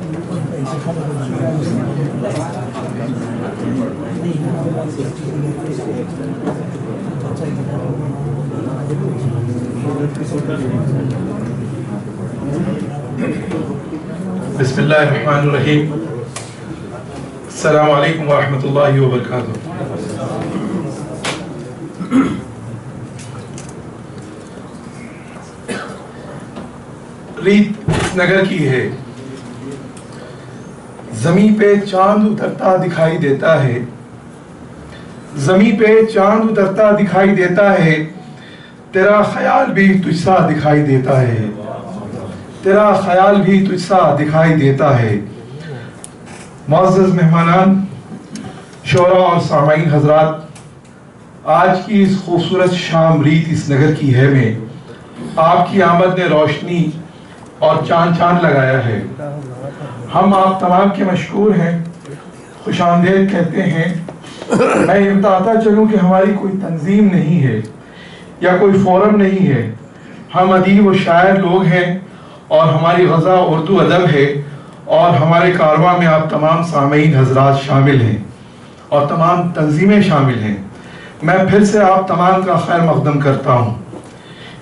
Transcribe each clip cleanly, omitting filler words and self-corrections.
بسم اللہ الرحمن الرحیم. السلام علیکم ورحمۃ اللہ وبرکاتہ. ریت اس نگر کی ہے، زمیں پہ چاند اترتا دکھائی دیتا ہے، زمیں پہ چاند اترتا دکھائی دیتا ہے، تیرا خیال بھی تجھ سا دکھائی دیتا ہے، تیرا خیال بھی تجھ سا دکھائی دیتا ہے. معزز مہمانان، شعراء اور سامعین حضرات، آج کی اس خوبصورت شام ریت اس نگر کی ہے میں آپ کی آمد نے روشنی اور چاند لگایا ہے. ہم آپ تمام کے مشکور ہیں، خوش آمدید کہتے ہیں. میں یہ بتاتا چلوں کہ ہماری کوئی تنظیم نہیں ہے یا کوئی فورم نہیں ہے. ہم ادیب و شاعر لوگ ہیں اور ہماری غزہ اردو ادب ہے، اور ہمارے کارواں میں آپ تمام سامعین حضرات شامل ہیں اور تمام تنظیمیں شامل ہیں. میں پھر سے آپ تمام کا خیر مقدم کرتا ہوں.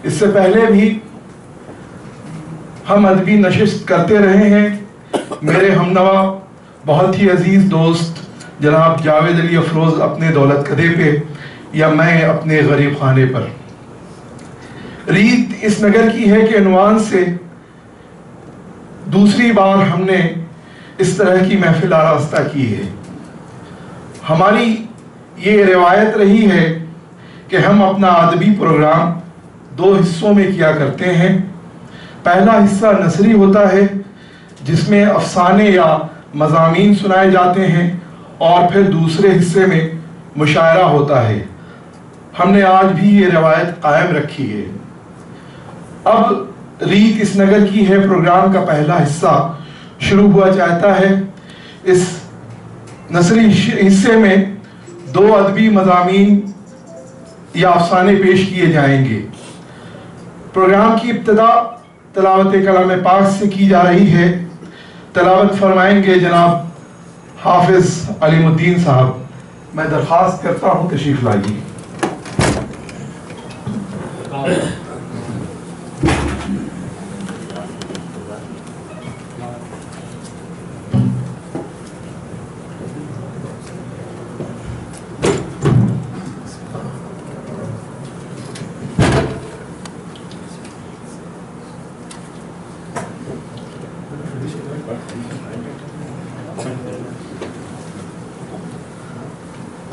اس سے پہلے بھی ہم ادبی نشست کرتے رہے ہیں. میرے ہمنوا بہت ہی عزیز دوست جناب جاوید علی افروز اپنے دولت کدے پہ یا میں اپنے غریب خانے پر. ریت اس نگر کی ہے کہ عنوان سے دوسری بار ہم نے اس طرح کی محفل آراستہ کی ہے. ہماری یہ روایت رہی ہے کہ ہم اپنا ادبی پروگرام 2 حصوں میں کیا کرتے ہیں. پہلا حصہ نثری ہوتا ہے جس میں افسانے یا مضامین سنائے جاتے ہیں، اور پھر دوسرے حصے میں مشاعرہ ہوتا ہے. ہم نے آج بھی یہ روایت قائم رکھی ہے. اب ریت اس نگر کی ہے پروگرام کا پہلا حصہ شروع ہوا چاہتا ہے. اس نثری حصے میں 2 ادبی مضامین یا افسانے پیش کیے جائیں گے. پروگرام کی ابتدا تلاوت کلام پاک سے کی جا رہی ہے. تلاوت فرمائیں گے جناب حافظ علیم الدین صاحب. میں درخواست کرتا ہوں تشریف لائیے.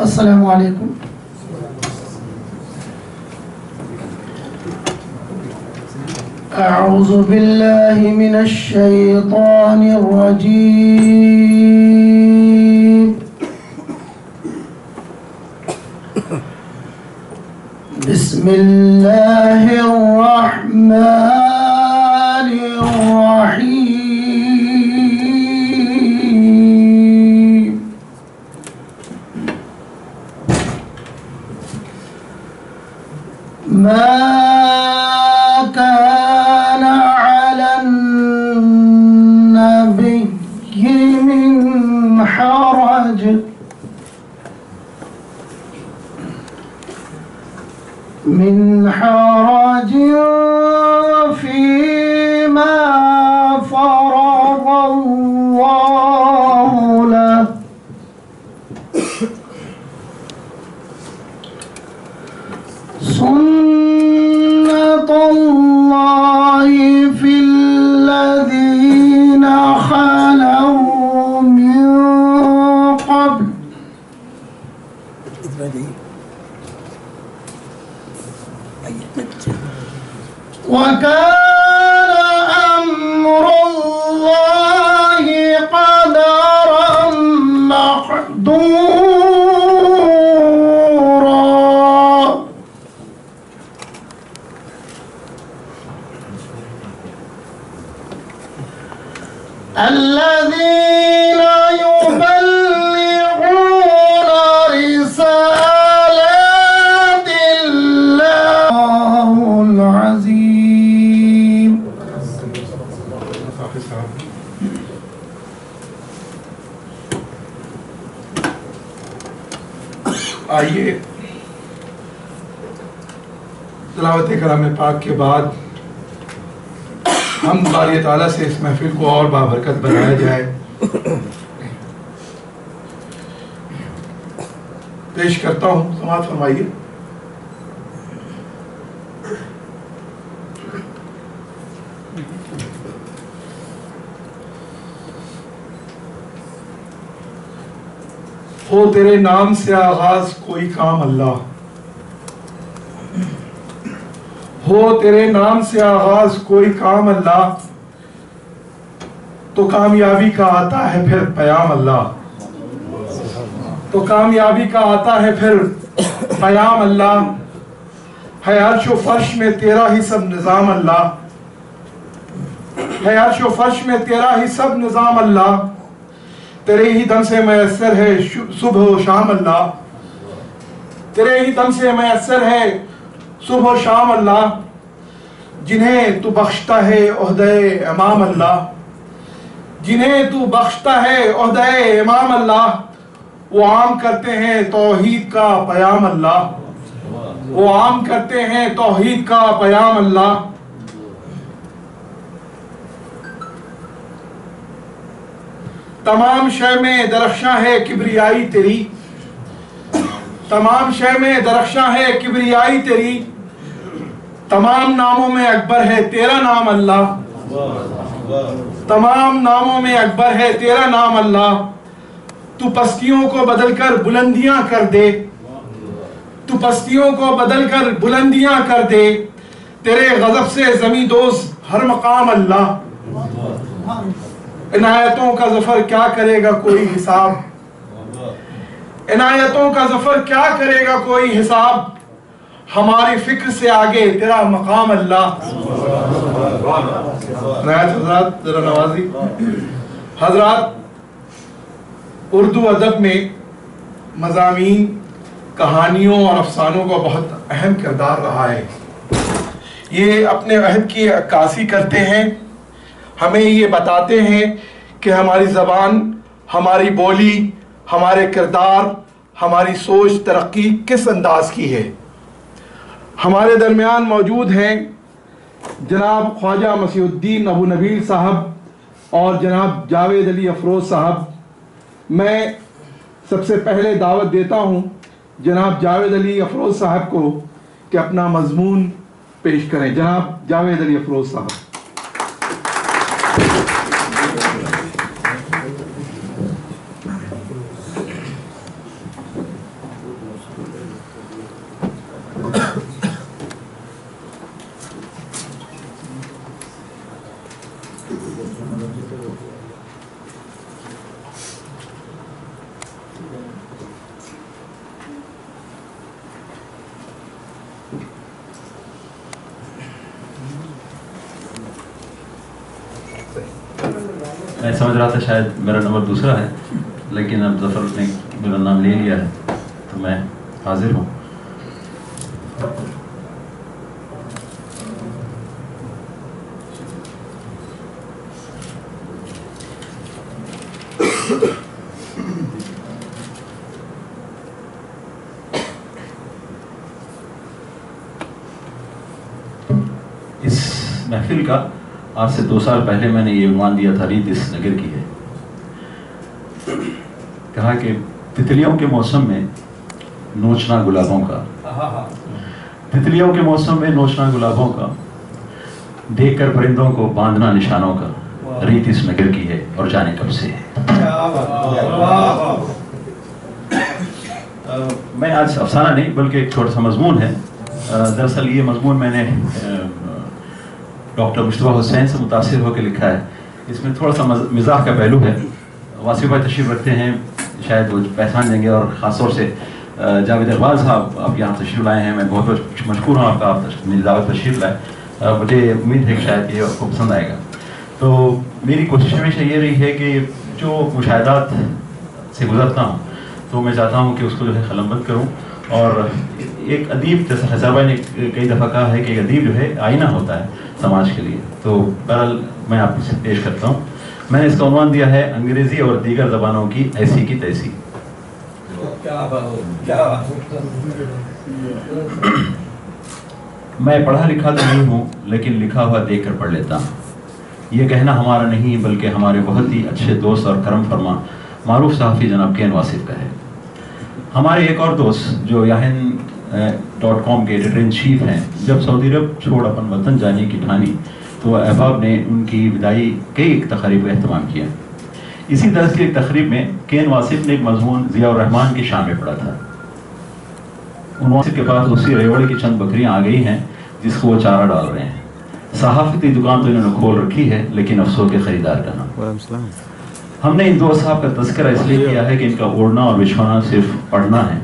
السلام علیکم. اعوذ باللہ من الشیطان الرجیم. بسم اللہ الرحمن الرحیم. ما كان على النبي من حرج فيما فرض الله له. سنة الله في الذين خلوا من قبل وكان أمر الله قدرا مقدورا. الذين يبلغون رسالات الله العظيم. آئیے تلاوت کلام پاک کے بعد ہم باری تعالیٰ سے اس محفل کو اور بابرکت بنایا جائے. پیش کرتا ہوں، سماعت فرمائیے. ہو تیرے نام سے آغاز کوئی کام اللہ، ہو تیرے نام سے آغاز کوئی کام اللہ، تو کامیابی کا آتا ہے پھر پیام اللہ، تو کامیابی کا آتا ہے پھر پیام اللہ. ہے عرش و فرش میں تیرا ہی سب نظام اللہ، ہے عرش و فرش میں تیرا ہی سب نظام اللہ، تیرے ہی دم سے میسر ہے صبح و شام اللہ، تیرے ہی دم سے میسر ہے صبح و شام اللہ. جنہیں تو بخشتا ہے عہدہ امام اللہ، جنہیں تو بخشتا ہے عہدہ امام اللہ، وہ عام کرتے ہیں توحید کا پیام اللہ، وہ عام کرتے ہیں توحید کا پیام اللہ. تمام شے میں درخشاں ہے کبریائی تیری، تمام شے میں درخشاں ہے کبریائی تیری، تمام ناموں میں اکبر ہے تیرا نام اللہ، تمام ناموں میں اکبر ہے تیرا نام اللہ. تو پستیوں کو بدل کر بلندیاں کر دے، تو پستیوں کو بدل کر بلندیاں کر دے، تیرے غضب سے زمیں دوز ہر مقام اللہ. عنایتوں کا ظفر کیا کرے گا کوئی حساب، عنایتوں کا ظفر کیا کرے گا کوئی حساب، ہماری فکر سے آگے تیرا مقام اللہ. حضرات ذرا نوازی. حضرات، اردو ادب میں مضامین، کہانیوں اور افسانوں کا بہت اہم کردار رہا ہے. یہ اپنے عہد کی عکاسی کرتے ہیں، ہمیں یہ بتاتے ہیں کہ ہماری زبان، ہماری بولی، ہمارے کردار، ہماری سوچ ترقی کس انداز کی ہے. ہمارے درمیان موجود ہیں جناب خواجہ مسیح الدین ابو نبیل صاحب اور جناب جاوید علی افروز صاحب. میں سب سے پہلے دعوت دیتا ہوں جناب جاوید علی افروز صاحب کو کہ اپنا مضمون پیش کریں. جناب جاوید علی افروز صاحب. میں سمجھ رہا تھا شاید میرا نمبر دوسرا ہے، لیکن اب ظفر نے میرا نام لے لیا ہے تو میں حاضر ہوں. اس محفل کا آج سے 2 سال پہلے میں نے یہ عنوان دیا تھا، ریت اس نگر کی ہے. کہا کہ تتلیوں کے موسم میں نوچنا گلابوں کا، تتلیوں کے موسم میں نوچنا گلابوں کا، دیکھ کر پرندوں کو باندھنا نشانوں کا، ریت اس نگر کی ہے اور جانے کب سے ہے. میں آج افسانہ نہیں بلکہ ایک چھوٹا سا مضمون ہے. دراصل یہ مضمون میں نے ڈاکٹر مصطفیٰ حسین سے متاثر ہو کے لکھا ہے. اس میں تھوڑا سا مزاح کا پہلو ہے. واصف بھائی تشریف رکھتے ہیں، شاید وہ پہچان دیں گے، اور خاص طور سے جاوید اقبال صاحب آپ یہاں تشریف لائے ہیں. میں بہت بہت مشکور ہوں آپ کا، آپ میری دعوت تشریف لائے. مجھے امید ہے کہ شاید یہ آپ کو پسند آئے گا. تو میری کوشش ہمیشہ یہ رہی ہے کہ جو مشاہدات سے گزرتا ہوں تو میں چاہتا ہوں کہ اس کو جو ہے قلم بند کروں. اور ایک ادیب، جیسا خیزر بھائی نے کئی دفعہ کہا ہے کہ ایک ادیب جو ہے آئینہ ہوتا ہے سماج کے لیے. تو بہرحال میں آپ سے پیش کرتا ہوں. میں نے اس کا عنوان دیا ہے انگریزی اور دیگر زبانوں کی ایسی کی تیسی. میں پڑھا لکھا تو نہیں ہوں لیکن لکھا ہوا دیکھ کر پڑھ لیتا ہوں. یہ کہنا ہمارا نہیں بلکہ ہمارے بہت ہی اچھے دوست اور کرم فرما معروف صحافی جناب کین واصف کا ہے. ہمارے ایک اور دوست جو yahin.com کے ایڈیٹر ان چیف ہیں، جب سعودی عرب چھوڑ اپن وطن جانے کی ٹھانی تو احباب نے ان کی وداعی کئی تقریب کا اہتمام کیا. اسی طرح کی ایک تقریب میں کین واصف نے ایک مضمون ضیاء الرحمن کی شان میں پڑھا تھا. ان واصف کے پاس اسی ریوڑے کی چند بکریاں آ گئی ہیں جس کو وہ چارہ ڈال رہے ہیں. صحافتی دکان تو انہوں نے کھول رکھی ہے لیکن افسوس کے خریدار کا نام. ہم نے ان دو صاحب کا تذکرہ اس لیے کیا ہے کہ ان کا اوڑھنا اور بچھونا صرف پڑھنا ہے.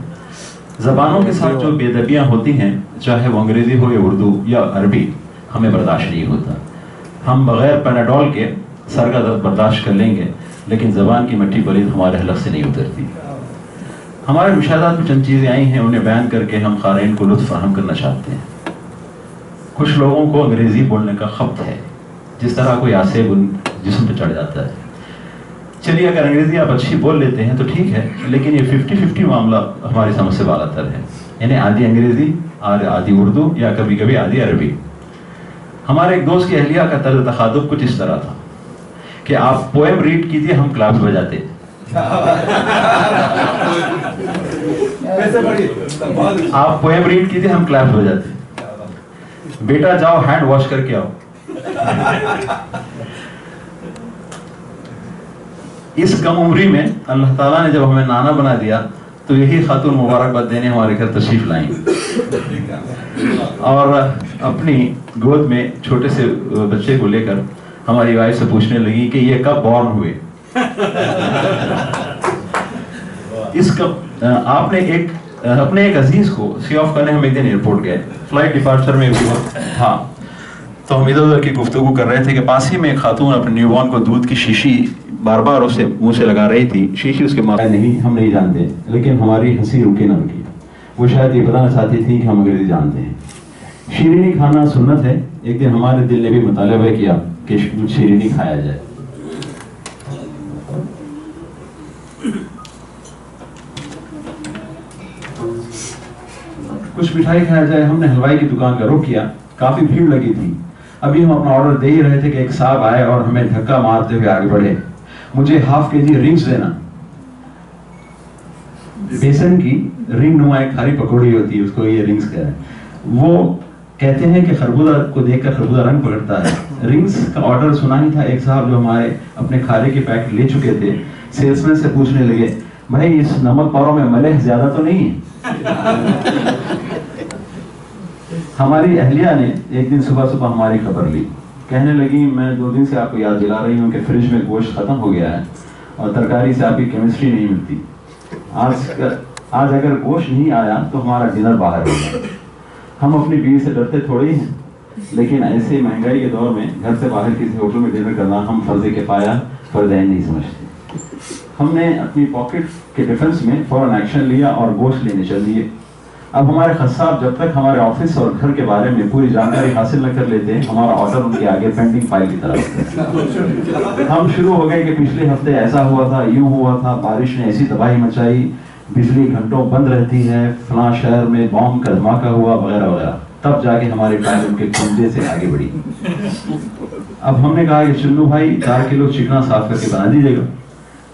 زبانوں کے ساتھ جو بے ادبیاں ہوتی ہیں، چاہے وہ انگریزی ہو یا اردو یا عربی، ہمیں برداشت نہیں ہوتا. ہم بغیر پیناڈول کے سر کا درد برداشت کر لیں گے لیکن زبان کی مٹی پلید ہمارے حلق سے نہیں اترتی. ہمارے مشاہدات میں چند چیزیں آئی ہیں، انہیں بیان کر کے ہم قارئین کو لطف فراہم کرنا چاہتے ہیں. کچھ لوگوں کو انگریزی بولنے کا خبط ہے، جس طرح کوئی آسیب ان جسم پہ چڑھ جاتا ہے. چلیے اگر انگریزی آپ اچھی بول لیتے ہیں تو ٹھیک ہے، لیکن یہ 50-50 معاملہ ہماری سمجھ سے بالا تر ہے. یعنی آدھی انگریزی آدھی اردو یا کبھی کبھی آدھی عربی. ہمارے ایک دوست کی اہلیہ کا طرز تخاطب کچھ اس طرح تھا کہ آپ پوئم ریڈ کیجیے، ہم کلاس بجاتے. آپ پوئم ریڈ کیجیے، ہم کلاس بجاتے. بیٹا جاؤ ہینڈ واش کر کے آؤ. اس کم عمری میں اللہ تعالیٰ نے جب ہمیں نانا بنا دیا تو یہی خاتون مبارکباد دینے ہمارے گھر تشریف لائیں اور اپنی گود میں چھوٹے سے بچے کو لے کر ہماری وائف سے پوچھنے لگی کہ یہ کب بورن ہوئے. آپ نے اپنے ایک عزیز کو سی آف کرنے ہم ایک دن ایئرپورٹ گئے. فلائٹ ڈپارچر میں بھی وقت تھا تو ہم ادھر ادھر کی گفتگو کر رہے تھے کہ پاس ہی میں ایک خاتون اپنے نیو بورن کو دودھ کی شیشی بار بار اسے منہ سے لگا رہی تھی. شیشی اس کے ماں نہیں، ہم نہیں جانتے، لیکن ہماری ہنسی رکے نہ رکی. وہ شاید یہ بتانا چاہتی تھی کہ ہم انگریزی جانتے ہیں. شیرینی کھانا سنت ہے. ایک دن ہمارے دل نے بھی مطالبہ کیا کہ شیرینی کھایا جائے. کچھ مٹھائی کھایا جائے. ہم نے حلوائی کی دکان کا رخ کیا. کافی بھیڑ لگی تھی. ابھی ہم اپنا آرڈر دے ہی رہے تھے کہ ایک صاحب آئے اور ہمیں دھکا مارتے ہوئے آگے بڑھے. مجھے ½ kg رنگز دینا. بیسن کی رنگ نما ایک کھاری پکوڑی ہوتی ہے، اس کو یہ رنگز کہتے ہیں. وہ کہتے ہیں کہ خربوزہ کو دیکھ کر خربوزہ رنگ پکڑتا ہے. رنگز کا آرڈر سنا ہی تھا. ایک صاحب جو ہمارے اپنے کھارے کے پیکٹ لے چکے تھے، سیلس مین سے پوچھنے لگے، بھائی اس نمک پاؤں میں ملح زیادہ تو نہیں ہے؟ ہماری اہلیہ نے ایک دن صبح صبح ہماری خبر لی. کہنے لگی، میں 2 دن سے آپ کو یاد دلا رہی ہوں کہ فریج میں گوشت ختم ہو گیا ہے اور ترکاری سے آپ کی کیمسٹری نہیں ملتی. آج اگر گوشت نہیں آیا تو ہمارا ڈنر باہر ہوگا. ہم اپنی بیوی سے ڈرتے تھوڑے ہی ہیں، لیکن ایسے مہنگائی کے دور میں گھر سے باہر کسی ہوٹل میں ڈنر کرنا ہم فرض کفایہ فرض عین نہیں سمجھتے. ہم نے اپنی پاکٹ کے ڈیفنس میں فوراً ایکشن لیا اور گوشت لینے چل دیے. اب ہمارے خصاب جب تک ہمارے آفس اور گھر کے بارے میں پوری جانکاری حاصل نہ کر لیتے، ہمارا آرڈر ان کے آگے پینڈنگ فائل کی طرف. ہم شروع ہو گئے کہ پچھلے ہفتے ایسا ہوا تھا، یوں ہوا تھا، بارش نے ایسی تباہی مچائی، بجلی گھنٹوں بند رہتی ہے، فلاں شہر میں بام کا دھماکہ ہوا، وغیرہ وغیرہ. تب جا کے ہماری فائل ان کے کھنجے سے آگے بڑھی. اب ہم نے کہا کہ چنو بھائی 4 کلو چکنا صاف کر کے بنا دیجیے گا.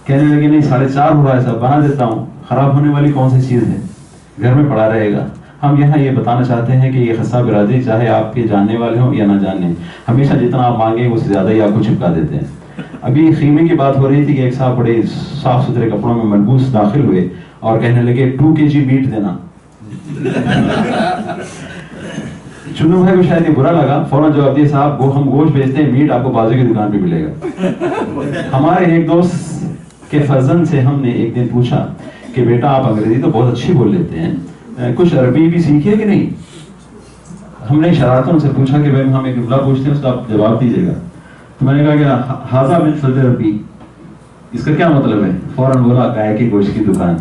کہنے لگے نہیں 4.5 ہو رہا ہے سب، بنا دیتا ہوں. خراب ہونے والی کون سی چیز ہے، گھر میں پڑا رہے گا. ہم یہاں یہ بتانا چاہتے ہیں کہ یہ خصہ برادری چاہے آپ کے جاننے والے ہوں یا نہ جاننے، ہمیشہ جتنا آپ مانگیں اس سے زیادہ ہی آپ کو چپکا دیتے ہیں. ابھی خیمے کی بات ہو رہی تھی کہ ایک صاحب بڑے صاف ستھرے کپڑوں میں ملبوس داخل ہوئے اور کہنے لگے 2 kg میٹ دینا. چنو بھائی کو شاید یہ برا لگا. فوراً جواب دیا، صاحب ہم گوشت بیچتے ہیں، میٹ آپ کو بازو کی دکان پہ ملے گا. ہمارے ایک دوست کے فرزند سے ہم نے ایک دن پوچھا کہ بیٹا آپ انگریزی تو بہت اچھی بول لیتے ہیں، کچھ عربی بھی سیکھیے کہ نہیں؟ ہم نے شرارتوں سے پوچھا کہ ہم ایک جملہ پوچھتے ہیں، اس کا آپ جواب دیجیے گا. تو میں نے کہا کہ حاضہ من فضل ربی، اس کا کیا مطلب ہے؟ فوراً بولا گائے کی گوشت کی دکان.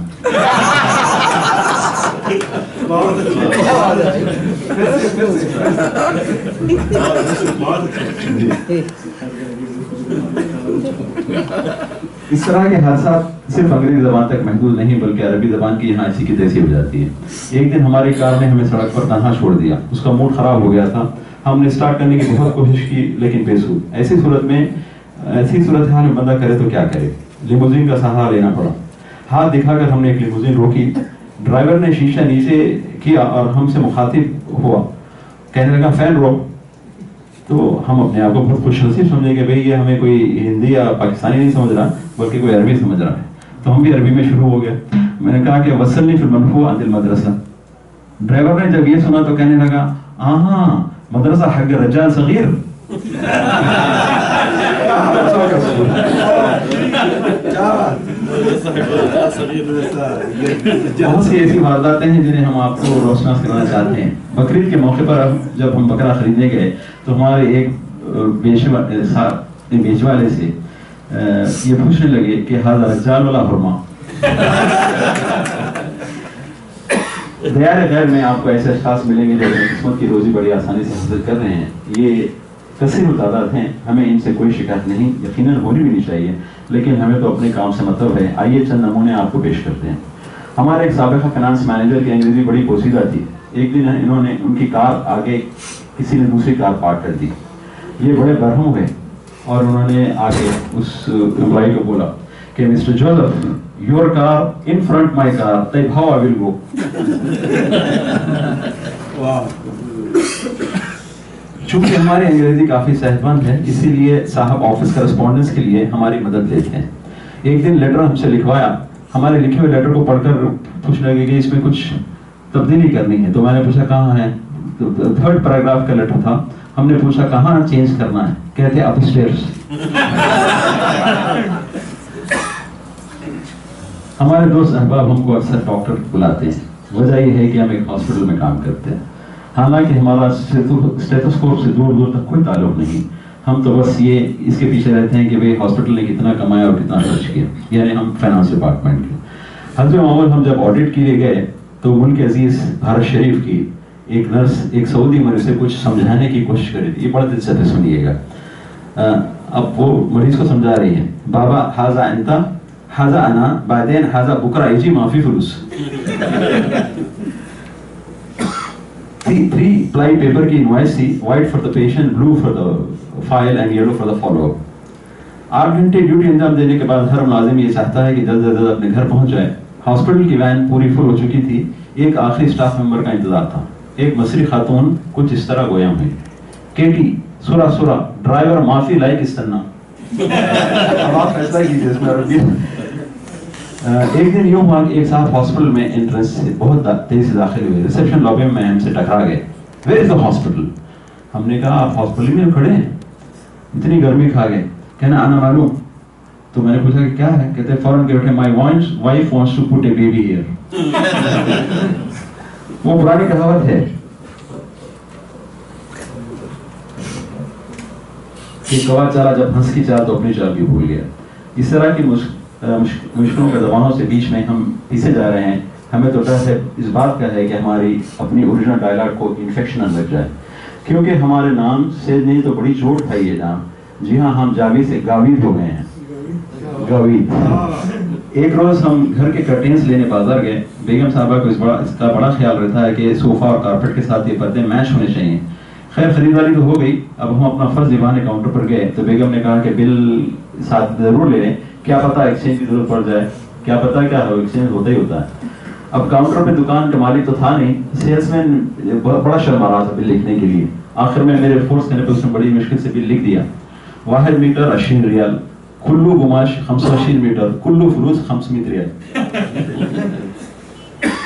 اس طرح کے حادثات صرف انگریزی زبان تک محدود نہیں بلکہ عربی زبان کی یہاں ایسی کی تیسی ہو جاتی ہے. ایک دن ہماری کار نے ہمیں سڑک پر تنہا چھوڑ دیا. اس کا موڈ خراب ہو گیا تھا. ہم نے اسٹارٹ کرنے کی بہت کوشش کی لیکن بے سود. ایسی صورتحال میں بندہ کرے تو کیا کرے. لیموزین کا سہارا لینا پڑا. ہاتھ دکھا کر ہم نے ایک لیموزین روکی. ڈرائیور نے شیشہ نیچے کیا اور ہم سے مخاطب ہوا, کہنے لگا فین روک. تو ہم اپنے آپ کو بہت خوش نصیب سمجھے کہ بھئی یہ ہمیں کوئی ہندی یا پاکستانی نہیں سمجھ رہا بلکہ کوئی عربی سمجھ رہا ہے. تو ہم بھی عربی میں شروع ہو گئے. میں نے کہا کہ وصلنی فی المنفوع عند المدرسہ. ڈرائیور نے جب یہ سنا تو کہنے لگا ہاں مدرسہ حق رجال صغیر. بہت سی ایسی وارداتیں ہیں جنہیں ہم آپ کو روشناس کرانا چاہتے ہیں. بقرعید کے موقع پر جب ہم بکرا خریدنے گئے تو ہمارے ایک بیچ والے سے یہ پوچھنے لگے کہ ہذا رجال والا حرما. دیار غیر میں آپ کو ایسے اشخاص ملیں گے جو قسمت کی روزی بڑی آسانی سے حاصل کر رہے ہیں. یہ کثیر تعداد ہیں. ہمیں ان سے کوئی شکایت نہیں, یقیناً ہونی بھی نہیں چاہیے, لیکن ہمیں تو اپنے کام سے مطلب ہے. آئیے چند نمونے آپ کو پیش کرتے ہیں. ہمارے ایک سابقہ فائنانس مینیجر کی انگریزی بڑی پوشیدہ تھی. ایک دن انہوں نے ان کی کار آگے کسی نے دوسری کار پارک کر دی. یہ بڑے برہم ہوئے اور انہوں نے آگے اس امپلائی کو بولا کہ mister Joseph, your car in front my car, تیب ہاؤ آئی ول گو. چونکہ ہماری انگریزی کافی صحت مند ہے اسی لیے صاحب آفس کرسپونڈنس کے لیے ہماری مدد لیتے ہیں. ایک دن لیٹر ہم سے لکھوایا. ہمارے لکھے ہوئے لیٹر کو پڑھ کر پوچھنے لگے کہ اس میں کچھ تبدیلی کرنی ہے. تو میں نے پوچھا کہاں ہے. تھرڈ پیراگراف کا لیٹر تھا. ہم نے پوچھا کہاں چینج کرنا ہے. کہتے اپ اسٹیئرز. ہمارے دوست احباب ہم کو اکثر ڈاکٹر بلاتے ہیں. وجہ یہ ہے کہ ہم ایک ہاسپٹل میں کام کرتے ہیں. حالانکہ ہمارا اسٹیتھوسکوپ سے دور دور تک کوئی تعلق نہیں. ہم تو بس یہ اس کے پیچھے رہتے ہیں کہ بھئی ہاسپٹل نے کتنا کمایا اور کتنا خرچ کیا. یعنی ہم فائنانس ڈپارٹمنٹ کے. حضرت معمول ہم جب آڈٹ کے لیے گئے تو ملک عزیز بھارت شریف کی ایک نرس ایک سعودی مریض سے کچھ سمجھانے کی کوشش کری تھی. یہ بڑا دلچسپ ہے, سنیے گا. اب وہ مریض کو سمجھا رہی ہے, بابا حاضا انتا حاضا انا بعدين حاضا بكره يجي ما في فلوس. 3 ply paper کی انوائس تھی, white for the patient, blue for the file and yellow for the follow up. 8 گھنٹے ڈیوٹی انجام دینے کے بعد ہر ملازم یہ چاہتا ہے کہ جلد از جلد اپنے گھر پہنچ جائے. ہاسپٹل کی وین پوری فل ہو چکی تھی. ایک آخری سٹاف ممبر کا انتظار تھا. ایک مصری خاتون کچھ اس طرح گویا ہوئی, کیٹی سورا سورا ڈرائیور معافی لائک استنا. اب آپ فیصلہ کیجیے اس میں عربی. ایک دن یوں ہوا کہ ایک صاحب ہاسپٹل میں انٹرنس سے بہت تیزی سے داخل ہوئے. ریسیپشن لابی میں ہم سے ٹکرا گئے. Where is the hospital. ہم نے کہا آپ ہاسپٹل میں کھڑے ہیں, اتنی گرمی کھا گئے. کہنا آنا معلوم. تو میں نے پوچھا کہ کیا ہے. کہتے ہیں فوراً کہ my wife wants to put a baby here. وہ پرانی کہاوت ہے کہ کوا چالا جب ہنس کی چال تو اپنی چال بھی بھول گیا. اس طرح کی مشکلوں کے زبانوں سے بیچ میں ہم پیچھے جا رہے ہیں. ہمیں تو ڈر ہے اس بات کا ہے کہ ہماری اپنی اوریجنل ڈائلاگ کو انفیکشن نہ لگ جائے, کیونکہ ہمارے نام سے نہیں تو بڑی چوٹ کھائی ہے جان. جی ہاں, ہم جاوید سے گاوید ہو گئے ہیں. گاوید. ایک روز ہم گھر کے کرٹینس لینے بازار گئے. بیگم صاحبہ کو اس کا بڑا خیال رہتا ہے کہ صوفہ اور کارپیٹ کے ساتھ یہ پردے میچ ہونے چاہیے. خیر خریداری تو ہو گئی. اب ہم اپنا فرض نبھانے کاؤنٹر پر گئے تو بیگم نے کہا کہ بل ساتھ ضرور لے لیں, کیا پتا ایکسچینج کی ضرورت پڑ جائے. کیا پتا کیا ہو, ایکسچینج ہوتا ہی ہوتا ہے. اب کاؤنٹر پہ دکان کا مالک تو تھا نہیں. سیلس مین بڑا شرم آ رہا تھا بل لکھنے کے لیے. آخر میں میرے فورس کرنے پر اس نے بڑی مشکل سے بل لکھ دیا. واحد میٹر 80 ریال, کلو گماش 25 میٹر, کلو فروز 500 ریال.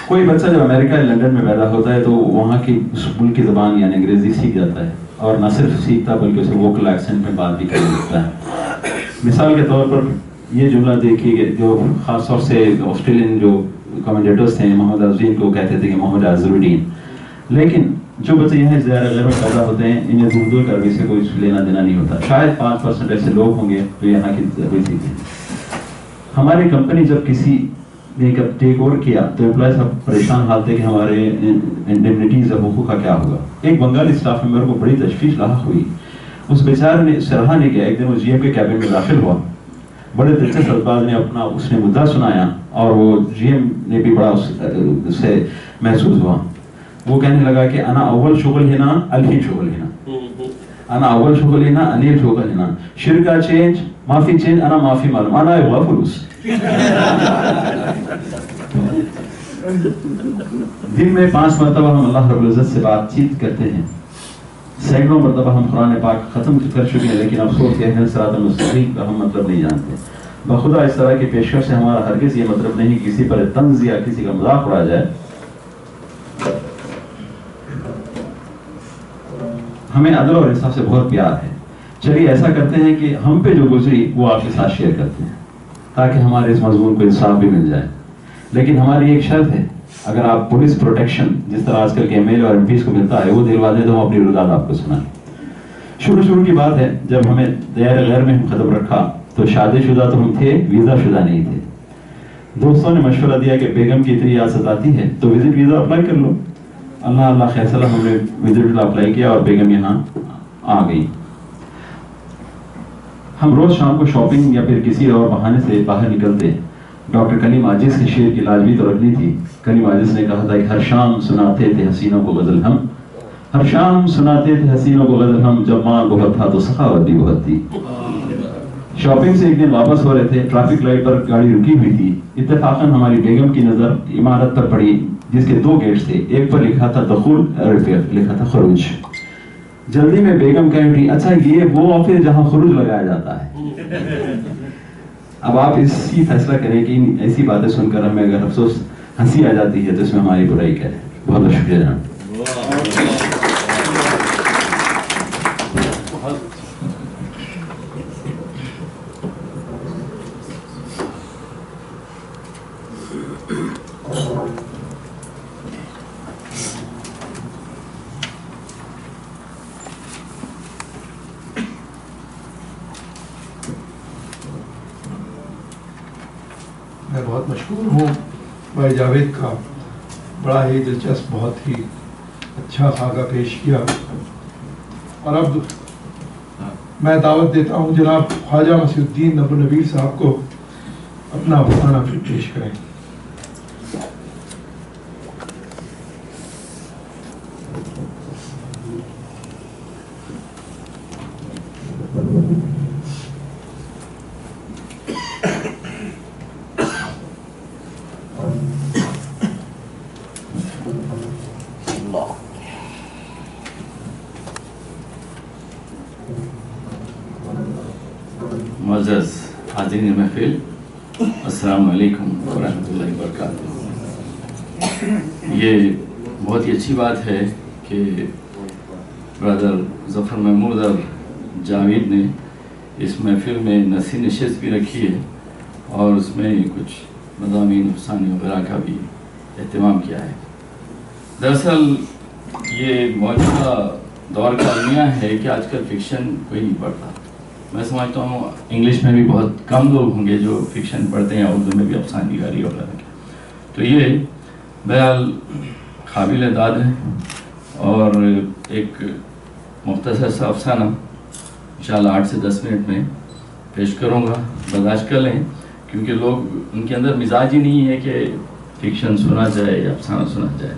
کوئی بچہ جب امریکہ یا لندن میں پیدا ہوتا ہے تو وہاں کی اس ملک کی زبان یعنی انگریزی سیکھ جاتا ہے, اور نہ صرف سیکھتا بلکہ اسے ووکل ایکسنٹ میں بات بھی کرنے لگتا ہے. مثال کے طور پر یہ جملہ دیکھیے کہ جو خاص طور سے آسٹریلین جو کمنٹیٹرز تھے محمد عزین کو کہتے تھے کہ محمد اظہر الدین. لیکن جو بچے یہاں غیر میں پیدا ہوتے ہیں انہیں اردو کے عربی سے کوئی لینا دینا نہیں ہوتا. شاید 5% ایسے لوگ ہوں گے جو یہاں کی عربی سیکھیں. ہماری کمپنی جب کسی نے ٹیک اوور کیا تو امپلائیز پریشان حال تھے کہ ہمارے انڈیمنیٹیز اور حقوق کا کیا ہوگا. ایک بنگالی اسٹاف ممبر کو بڑی تشویش لاحق ہوئی. اس بیچارے نے سراہا نہیں کیا. ایک دن وہ جی ایم کے کیبن میں داخل ہوا. بڑے دلچسپ الفاظ میں اپنا اس نے مدعا سنایا اور وہ جی ایم نے بھی بڑا اس سے محسوس ہوا. وہ کہنے لگا کہ انا اول شغل ہنا الہی شغل ہنا، انا اول شغل ہنا انیل شغل ہنا، شرکا چینج معافی چینج انا معافی معلوم انا ابغى فلوس. دن میں 5 مرتبہ ہم اللہ رب العزت سے بات چیت کرتے ہیں، سینکڑوں مرتبہ ہم قرآن پاک ختم کر چکے ہیں، لیکن افسوس یہ ہے صراط المستقیم کا ہم مطلب نہیں جانتے. بخدا اس طرح کی پیشکش سے ہمارا ہرگز یہ مطلب نہیں کسی پر طنز یا کسی کا مذاق اڑا جائے. ہمیں عدل اور انصاف سے بہت پیار ہے. چلیے ایسا کرتے ہیں کہ ہم پہ جو گزری وہ آپ کے ساتھ شیئر کرتے ہیں تاکہ ہمارے اس مضمون کو انصاف بھی مل جائے. لیکن ہماری ایک شرط ہے، اگر آپ پولیس پروٹیکشن جس طرح آج کل کے ایم ایل اور ایم پیز کو ملتا ہے وہ دلوا دیں تو ہم اپنی رضا آپ کو سنائیں. شروع کی بات ہے، جب ہمیں دائرہ غیر میں ہم قدم رکھا تو شادی شدہ تو ہم تھے، ویزا شدہ نہیں تھے. دوستوں نے مشورہ دیا کہ بیگم کی اتنی ریاست آتی ہے تو وزٹ ویزا اپلائی کر لو. اللہ خیر صلاح ہم نے وزٹ ویزا اپلائی کیا اور بیگم یہاں آ گئی. ہم روز شام کو شاپنگ یا پھر کسی اور بہانے سے باہر نکلتے. ڈاکٹر کلیم عاجز کے شعر کی لاجوی تو رکھنی تھی. کلیم عاجز نے کہا تھا کہ ہر شام سناتے تھے حسینوں کو غزل ہم، ہر شام سناتے تھے حسینوں کو غزل ہم، جب مال بہت تھا تو سخاوت بھی بہت تھی. شاپنگ سے ایک دن واپس ہو رہے تھے، ٹریفک لائٹ پر گاڑی رکی ہوئی تھی. اتفاقاً ہماری بیگم کی نظر عمارت پر پڑی جس کے 2 گیٹس تھے، ایک پر لکھا تھا دخول اور ایک پر لکھا تھا خروج. جلدی میں بیگم کہہ اٹھی، اچھا یہ وہ آفس جہاں خروج لگایا جاتا ہے. اب آپ اسی فیصلہ کریں کہ ایسی باتیں سن کر ہمیں اگر افسوس ہنسی آ جاتی ہے تو اس میں ہماری برائی کیا ہے. بہت بہت شکریہ جناب. میں بہت مشکور ہوں بھائی جاوید کا، بڑا ہی دلچسپ بہت ہی اچھا خاکہ پیش کیا. اور اب میں دعوت دیتا ہوں جناب خواجہ مسیح الدین ابو نبیل صاحب کو اپنا افسانہ پیش کریں. معزز حاضرین محفل، السلام علیکم ورحمۃ اللہ وبرکاتہ. یہ بہت ہی اچھی بات ہے کہ برادر ظفر محمود اور جاوید نے اس محفل میں نصیحت نشست بھی رکھی ہے اور اس میں کچھ مضامین افسانے وغیرہ کا بھی اہتمام کیا ہے. دراصل یہ موجودہ دور کا المیہ ہے کہ آج کل فکشن کوئی نہیں پڑھتا. میں سمجھتا ہوں انگلش میں بھی بہت کم لوگ ہوں گے جو فکشن پڑھتے ہیں، اردو میں بھی افسانہ نگاری وغیرہ. تو یہ بہرحال قابل داد ہے اور ایک مختصر سا افسانہ انشاءاللہ 8 سے 10 منٹ میں پیش کروں گا. برداشت کر لیں کیونکہ لوگ ان کے اندر مزاج ہی نہیں ہے کہ فکشن سنا جائے یا افسانہ سنا جائے.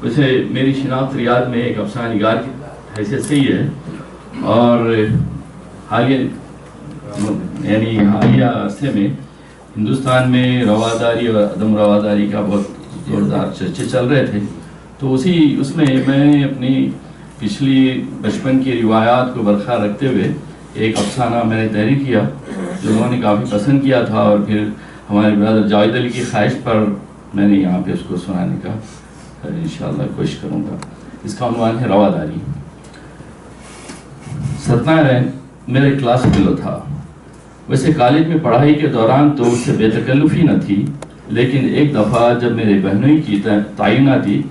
ویسے میری شناخت ریاض میں ایک افسانہ نگار کی حیثیت سے ہی ہے اور حالیہ عرصے میں ہندوستان میں رواداری اور عدم رواداری کا بہت زوردار چرچے چل رہے تھے. تو اس میں نے اپنی پچھلی بچپن کی روایات کو برقرار رکھتے ہوئے ایک افسانہ میں نے تحریر کیا جو انہوں نے کافی پسند کیا تھا اور پھر ہمارے برادر جاوید علی کی خواہش پر میں نے یہاں پہ اس کو سنانے کا انشاءاللہ کوشش کروں گا. اس کا عنوان ہے رواداری. ستنارائن میرے کلاس فیلو تھا. ویسے کالج میں پڑھائی کے دوران تو اس سے بے تکلفی نہ تھی، لیکن ایک دفعہ جب میرے بہنوئی کی تعیناتی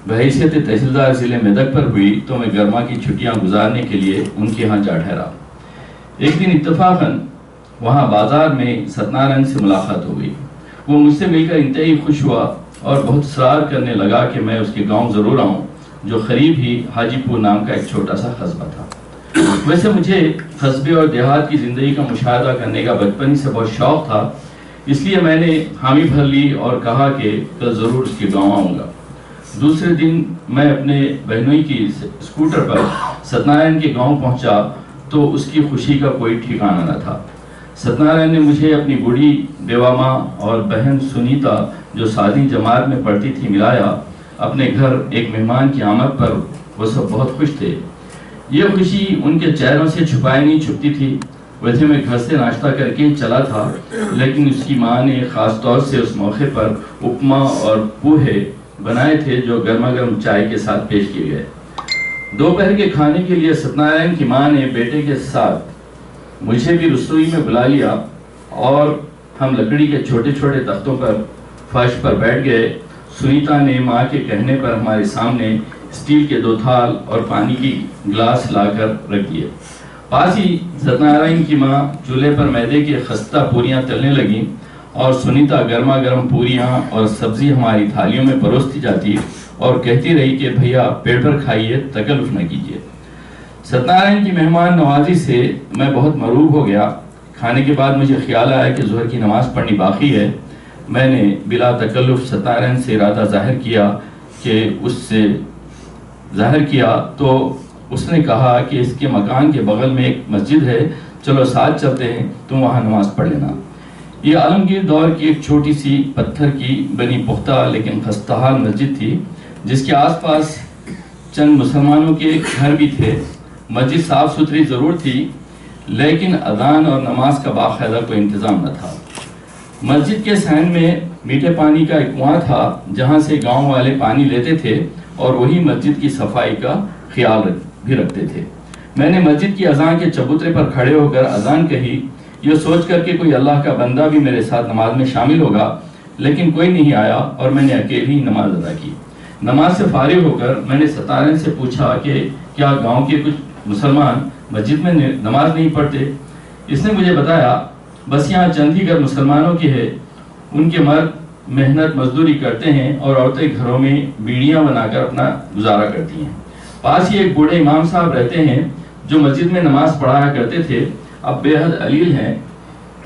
بحیثیت تحصیلدار ضلع میدک پر ہوئی تو میں گرما کی چھٹیاں گزارنے کے لیے ان کے ہاں جا ٹھہرا. ایک دن اتفاقاً وہاں بازار میں ستنارائن سے ملاقات ہو گئی. وہ مجھ سے مل کر انتہائی خوش ہوا اور بہت اصرار کرنے لگا کہ میں اس کے گاؤں ضرور آؤں جو قریب ہی حاجی پور نام کا ایک چھوٹا سا قصبہ تھا. ویسے مجھے قصبے اور دیہات کی زندگی کا مشاہدہ کرنے کا بچپن سے بہت شوق تھا، اس لیے میں نے حامی بھر لی اور کہا کہ کل ضرور اس کے گاؤں آؤں گا۔ دوسرے دن میں اپنے بہنوئی کی اسکوٹر پر ستنارائن کے گاؤں پہنچا تو اس کی خوشی کا کوئی ٹھکانہ نہ تھا۔ ستنارائن نے مجھے اپنی بوڑھی بیوہ ماں اور بہن سنیتا جو ساتویں جماعت میں پڑھتی تھی ملایا۔ اپنے گھر ایک مہمان کی آمد پر وہ سب بہت خوش تھے۔ یہ خوشی ان کے چہروں سے چھپائی نہیں چھپتی تھی۔ ویسے میں گھر سے ناشتہ کر کے چلا تھا، لیکن اس کی ماں نے خاص طور سے اس موقع پر اپما اور پوہے بنائے تھے جو گرما گرم چائے کے ساتھ پیش کیے گئے۔ دوپہر کے کھانے کے لیے ستنارائن کی ماں نے بیٹے کے ساتھ مجھے بھی رسوئی میں بلا لیا اور ہم لکڑی کے چھوٹے چھوٹے تختوں پر فرش پر بیٹھ گئے۔ سنیتا نے ماں کے کہنے پر ہمارے سامنے اسٹیل کے 2 تھال اور پانی کی گلاس لا کر رکھ دیے۔ پاس ہی ستنارائن کی ماں چولہے پر میدے کی خستہ پوریاں تلنے لگیں اور سنیتا گرما گرم پوریاں اور سبزی ہماری تھالیوں میں پروستی جاتی اور کہتی رہی کہ بھیا پیٹ پر کھائیے، تکلف نہ کیجیے۔ ستنارائن کی مہمان نوازی سے میں بہت مرعوب ہو گیا۔ کھانے کے بعد مجھے خیال آیا کہ ظہر کی نماز پڑھنی باقی ہے۔ میں نے بلا تکلف ستنارائن سے ارادہ ظاہر کیا تو اس نے کہا کہ اس کے مکان کے بغل میں ایک مسجد ہے، چلو ساتھ چلتے ہیں، تم وہاں نماز پڑھ لینا۔ یہ عالمگیر دور کی ایک چھوٹی سی پتھر کی بنی پختہ لیکن خستحال مسجد تھی، جس کے آس پاس چند مسلمانوں کے گھر بھی تھے۔ مسجد صاف ستھری ضرور تھی، لیکن اذان اور نماز کا باقاعدہ کوئی انتظام نہ تھا۔ مسجد کے صحن میں میٹھے پانی کا ایک کنواں تھا جہاں سے گاؤں والے پانی لیتے تھے اور وہی مسجد کی صفائی کا خیال بھی رکھتے تھے۔ میں نے مسجد کی اذان کے چبوترے پر کھڑے ہو کر اذان کہی، یہ سوچ کر کہ کوئی اللہ کا بندہ بھی میرے ساتھ نماز میں شامل ہوگا، لیکن کوئی نہیں آیا اور میں نے اکیلی نماز ادا کی۔ نماز سے فارغ ہو کر میں نے ستنارائن سے پوچھا کہ کیا گاؤں کے کچھ مسلمان مسجد میں نماز نہیں پڑھتے؟ اس نے مجھے بتایا بس یہاں چند ہی گھر مسلمانوں کے ہے، ان کے مرد محنت مزدوری کرتے ہیں اور عورتیں گھروں میں بیڑیاں بنا کر اپنا گزارا کرتی ہیں۔ پاس ہی ایک بوڑھے امام صاحب رہتے ہیں جو مسجد میں نماز پڑھایا کرتے تھے، اب بے حد علیل ہیں۔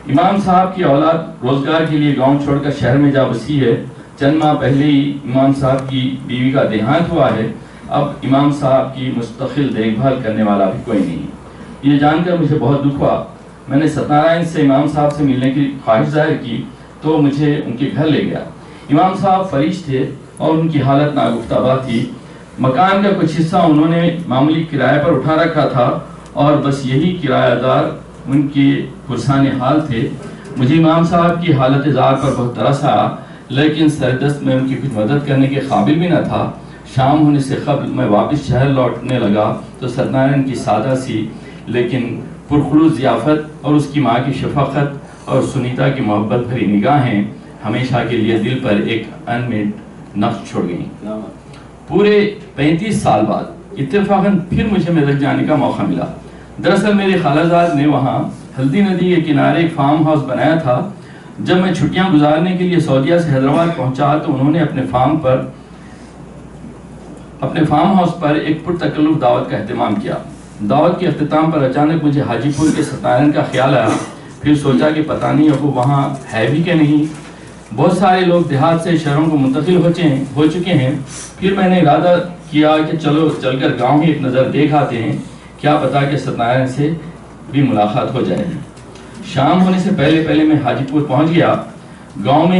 امام صاحب کی اولاد روزگار کے لیے گاؤں چھوڑ کر شہر میں جا بسی ہے۔ چند ماہ پہلے ہی امام صاحب کی بیوی کا دیہانت ہوا ہے، اب امام صاحب کی مستقل دیکھ بھال کرنے والا بھی کوئی نہیں۔ یہ جان کر مجھے بہت دکھ ہوا۔ میں نے ستنارائن سے امام صاحب سے ملنے کی خواہش ظاہر کی تو مجھے ان کے گھر لے گیا۔ امام صاحب فریش تھے اور ان کی حالت ناگفتہ تھی۔ مکان کا کچھ حصہ انہوں نے معمولی کرایہ پر اٹھا رکھا تھا اور بس یہی کرایہ دار ان کے پرسان حال تھے۔ مجھے امام صاحب کی حالت زار پر بہت ترس آیا، لیکن سردست میں ان کی کچھ مدد کرنے کے قابل بھی نہ تھا۔ شام ہونے سے قبل میں واپس شہر لوٹنے لگا تو ستنارائن کی سادہ سی لیکن پرخلوص ضیافت اور اس کی ماں کی شفقت اور سنیتا کی محبت بھری نگاہیں ہمیشہ کے لیے دل پر ایک انمٹ نقش چھوڑ گئیں۔ پورے 35 سال بعد اتفاقاً پھر مجھے مدد جانے کا موقع ملا۔ دراصل میرے خالہ زاد نے وہاں ہلدی ندی کے کنارے ایک فارم ہاؤس بنایا تھا۔ جب میں چھٹیاں گزارنے کے لیے سعودیہ سے حیدرآباد پہنچا تو انہوں نے اپنے فارم ہاؤس پر ایک پرتکلف دعوت کا اہتمام کیا۔ دعوت کے اختتام پر اچانک مجھے حاجی پور کے ستنارائن کا خیال آیا۔ پھر سوچا کہ پتہ نہیں اب وہ وہاں ہے بھی کہ نہیں۔ بہت سارے لوگ دیہات سے شہروں کو منتقل ہو چکے ہیں۔ پھر میں نے ارادہ کیا کہ چلو چل کر گاؤں ہی ایک نظر دیکھ آتے ہیں، کیا پتا کہ ستنارائن سے بھی ملاقات ہو جائے۔ شام ہونے سے پہلے میں حاجی پور پہنچ گیا۔ گاؤں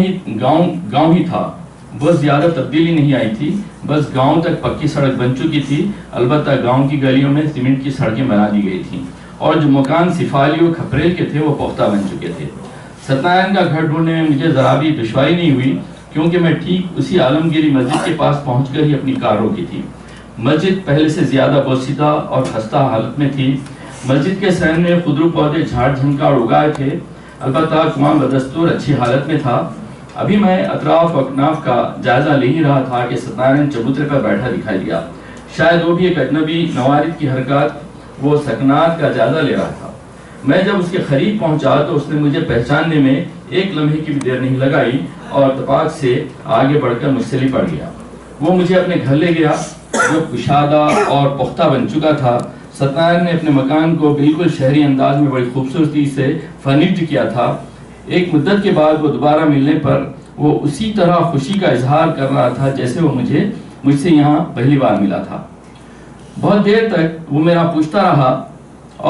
ہی تھا، بہت زیادہ تبدیلی نہیں آئی تھی، بس گاؤں تک پکی سڑک بن چکی تھی، البتہ گاؤں کی گلیوں میں سیمنٹ کی سڑکیں بنا دی گئی تھیں اور جو مکان سفالی و کھپریل کے تھے وہ پختہ بن چکے تھے۔ ستنارائن کا گھر ڈھونڈنے میں مجھے ذرا بھی دشواری نہیں ہوئی کیونکہ میں ٹھیک اسی عالمگیری مسجد کے پاس پہنچ کر ہی اپنی کار روکی تھی۔ مسجد پہلے سے زیادہ بوسیدہ اور خستہ حالت میں تھی۔ مسجد کے صحن میں خضرو پودے جھاڑ جھنکاڑ اگائے تھے، البتہ کنواں بدستور اچھی حالت میں تھا۔ ابھی میں اطراف و اکناف کا جائزہ لے ہی رہا تھا کہ ستنارائن چبوترے پر بیٹھا دکھائی دیا۔ شاید وہ بھی ایک اجنبی نوارد کی حرکات و سکنات کا جائزہ لے رہا تھا۔ میں جب اس کے قریب پہنچا تو اس نے مجھے پہچاننے میں ایک لمحے کی بھی دیر نہیں لگائی اور اتفاق سے آگے بڑھ کر مجھ سے لپٹ گیا۔ وہ مجھے اپنے گھر لے گیا جو کشادہ اور پختہ بن چکا تھا۔ ستنارائن نے اپنے مکان کو بالکل شہری انداز میں بڑی خوبصورتی سے فرنشڈ کیا تھا۔ ایک مدت کے بعد وہ دوبارہ ملنے پر وہ اسی طرح خوشی کا اظہار کر رہا تھا جیسے وہ مجھ سے یہاں پہلی بار ملا تھا۔ بہت دیر تک وہ میرا پوچھتا رہا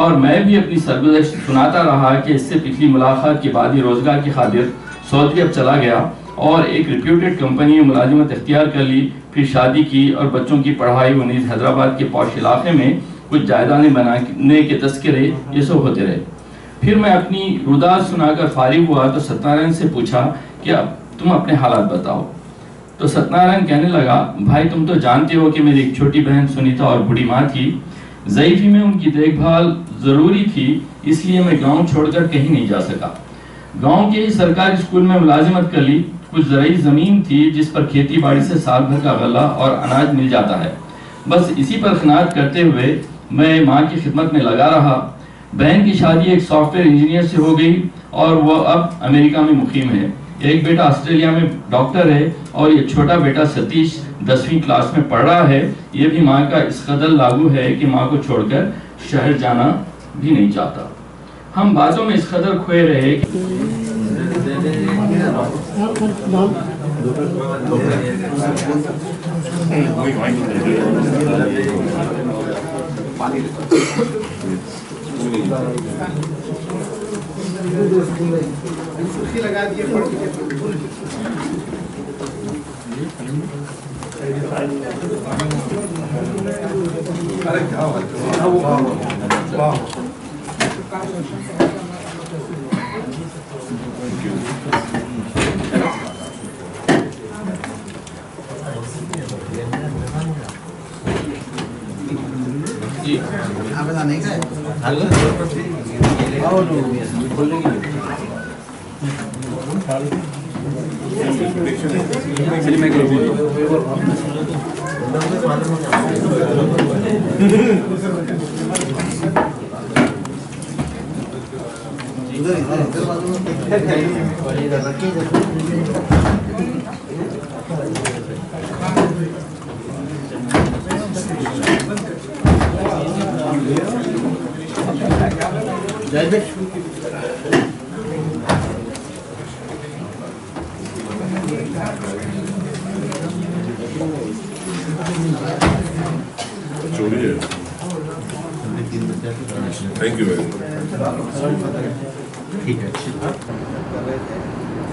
اور میں بھی اپنی سرگزشت سناتا رہا کہ اس سے پچھلی ملاقات کے بعد یہ روزگار کی خاطر سعودی عرب چلا گیا اور ایک ریپیوٹڈ کمپنی میں ملازمت اختیار کر لی، پھر شادی کی اور بچوں کی پڑھائی وہ نیز حیدرآباد کے پوش علاقے میں کچھ جائیدادیں بنانے کے تذکرے یہ سب ہوتے رہے۔ پھر میں اپنی روداد سنا کر فارغ ہوا تو ستنارائن سے پوچھا کہ اب تم اپنے حالات بتاؤ۔ تو ستنارائن کہنے لگا، بھائی تم تو جانتے ہو کہ میری ایک چھوٹی بہن سنیتا اور بڑی ماں تھی، ضعیفی میں ان کی دیکھ بھال ضروری تھی، اس لیے میں گاؤں چھوڑ کر کہیں نہیں جا سکا۔ گاؤں کے ہی سرکاری اسکول میں ملازمت کر لی۔ کچھ زرعی زمین تھی جس پر کھیتی باڑی سے سال بھر کا غلہ اور اناج مل جاتا ہے، بس اسی پر قناعت کرتے ہوئے میں ماں کی خدمت میں لگا رہا۔ بہن کی شادی ایک سافٹ ویئر انجینئر سے ہو گئی اور وہ اب امریکہ میں مقیم ہے۔ ایک بیٹا آسٹریلیا میں ڈاکٹر ہے اور یہ چھوٹا بیٹا ستیش 10ویں کلاس میں پڑھ رہا ہے۔ یہ بھی ماں کا اس قدر لاگو ہے کہ ماں کو چھوڑ کر شہر جانا بھی نہیں چاہتا۔ ہم باتوں میں اس قدر کھوئے رہے کہ Thank you very much.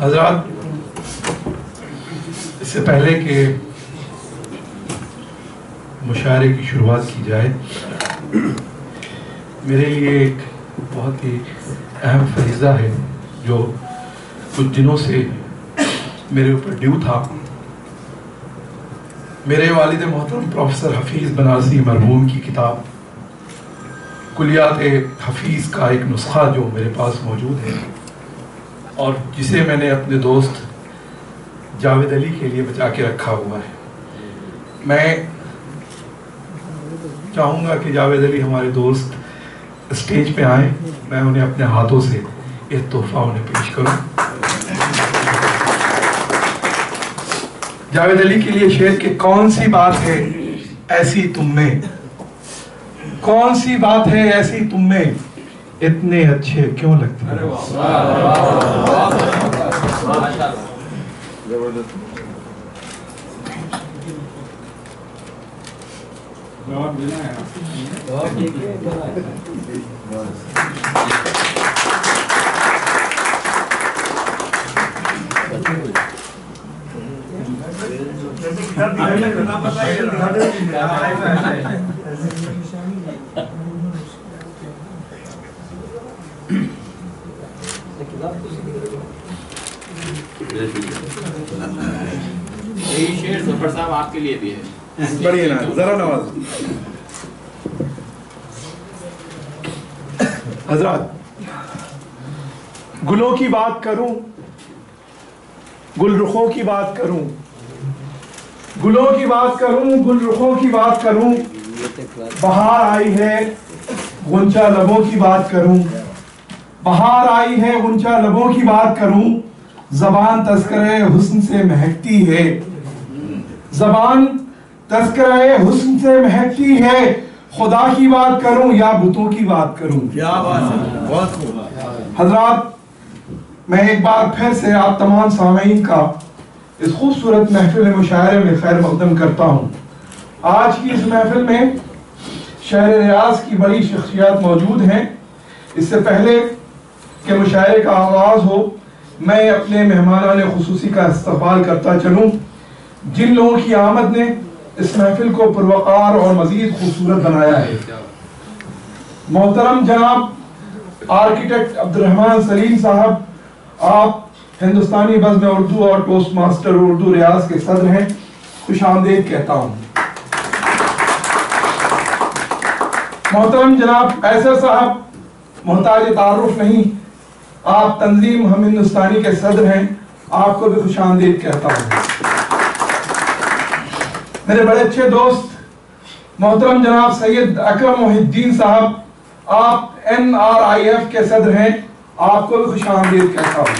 حضرات، اس سے پہلے کہ مشاعرے کی شروعات کی جائے، میرے لیے ایک بہت ہی اہم فریضہ ہے جو کچھ دنوں سے میرے اوپر ڈیو تھا۔ میرے والد محترم پروفیسر حفیظ بنارسی مرحوم کی کتاب کلیات حفیظ کا ایک نسخہ جو میرے پاس موجود ہے اور جسے میں نے اپنے دوست جاوید علی کے لیے بچا کے رکھا ہوا ہے۔ میں چاہوں گا کہ جاوید علی ہمارے دوست اسٹیج پہ آئیں، میں انہیں اپنے ہاتھوں سے یہ تحفہ انہیں پیش کروں۔ جاوید علی کے لیے شعر کہ کون سی بات ہے ایسی تم میں، کون سی بات ہے ایسی تم میں، اتنے اچھے کیوں لگتے ہیں۔ یہی شعر ظفر صاحب آپ کے لیے بھی ہے، بڑھیا نا ذرا نواز۔ حضرات، گلوں کی بات کروں، گل رخوں کی بات کروں، گلوں کی بات کروں، گل رخوں کی بات کروں، بہار آئی ہے غنچہ لبوں کی بات کروں، بہار آئی ہے غنچہ لبوں کی بات کروں، زبان تذکرہ حسن سے مہکتی ہے، زبان تذکرہ حسن سے مہکتی ہے، خدا کی بات کروں یا بتوں کی بات کروں۔ کیا بات ہے، بہت خوب۔ حضرات، میں ایک بار پھر سے آپ تمام سامعین کا اس خوبصورت محفل مشاعرے میں خیر مقدم کرتا ہوں۔ آج کی اس محفل میں شہر ریاض کی بڑی شخصیات موجود ہیں۔ اس سے پہلے کہ مشاعرے کا آغاز ہو، میں اپنے مہمانان خصوصی کا استقبال کرتا چلوں جن لوگوں کی آمد نے اس محفل کو پروقار اور مزید خوبصورت بنایا ہے۔ محترم جناب آرکیٹیکٹ عبدالرحمن سلیم صاحب، آپ ہندوستانی بزم اردو اور ٹوسٹ ماسٹر اردو ریاض کے صدر ہیں، خوش آمدید کہتا ہوں۔ محترم جناب ایسر صاحب، محتاج تعارف نہیں، آپ تنظیم ہم ہندوستانی کے صدر ہیں، آپ کو بھی خوش آمدید کہتا ہوں۔ میرے بڑے اچھے دوست محترم جناب سید اکرم محی الدین صاحب، آپ NRIF کے صدر ہیں، آپ کو بھی خوش آمدید کہتا ہوں۔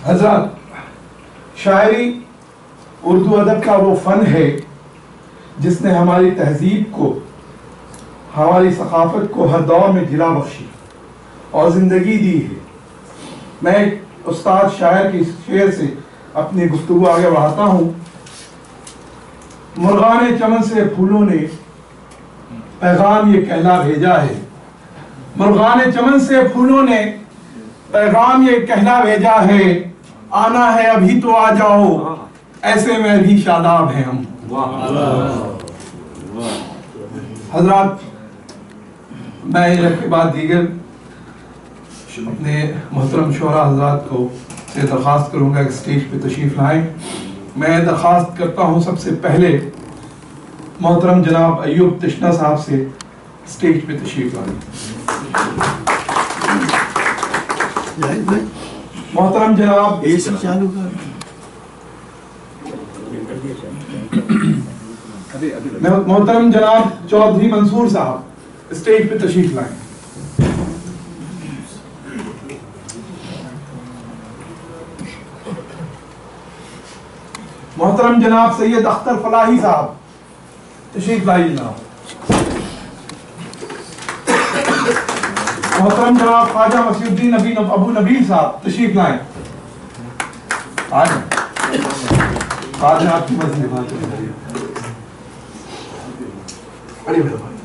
حضرات، شاعری اردو ادب کا وہ فن ہے جس نے ہماری تہذیب کو، ہماری ثقافت کو ہر دور میں جلا بخشی اور زندگی دی ہے۔ میں ایک استاد شاعر کی شعر سے اپنی گفتگو آگے بڑھاتا ہوں۔ مرغان چمن سے پھولوں نے پیغام یہ کہلا بھیجا ہے، مرغان چمن سے پھولوں نے پیغام یہ کہلا بھیجا ہے، آنا ہے ابھی تو آ جاؤ، ایسے میں بھی شاداب ہیں ہم۔ حضرات، میں کے بعد دیگر اپنے محترم شعراء حضرات کو سے درخواست کروں گا کہ اسٹیج پہ تشریف لائیں۔ میں درخواست کرتا ہوں سب سے پہلے محترم جناب ایوب تشنا صاحب سے اسٹیج پہ تشریف لائیں۔ محترم جناب محترم جناب چودھری منصور صاحب اسٹیج پہ تشریف لائیں۔ محترم جناب سید اختر فلاحی صاحب تشریف لائیے جناب. محترم جناب خواجہ مسیح الدین ابو نبیل صاحب تشریف لائیں. آج آپ کی مرضی ہے. بڑی مہربانی.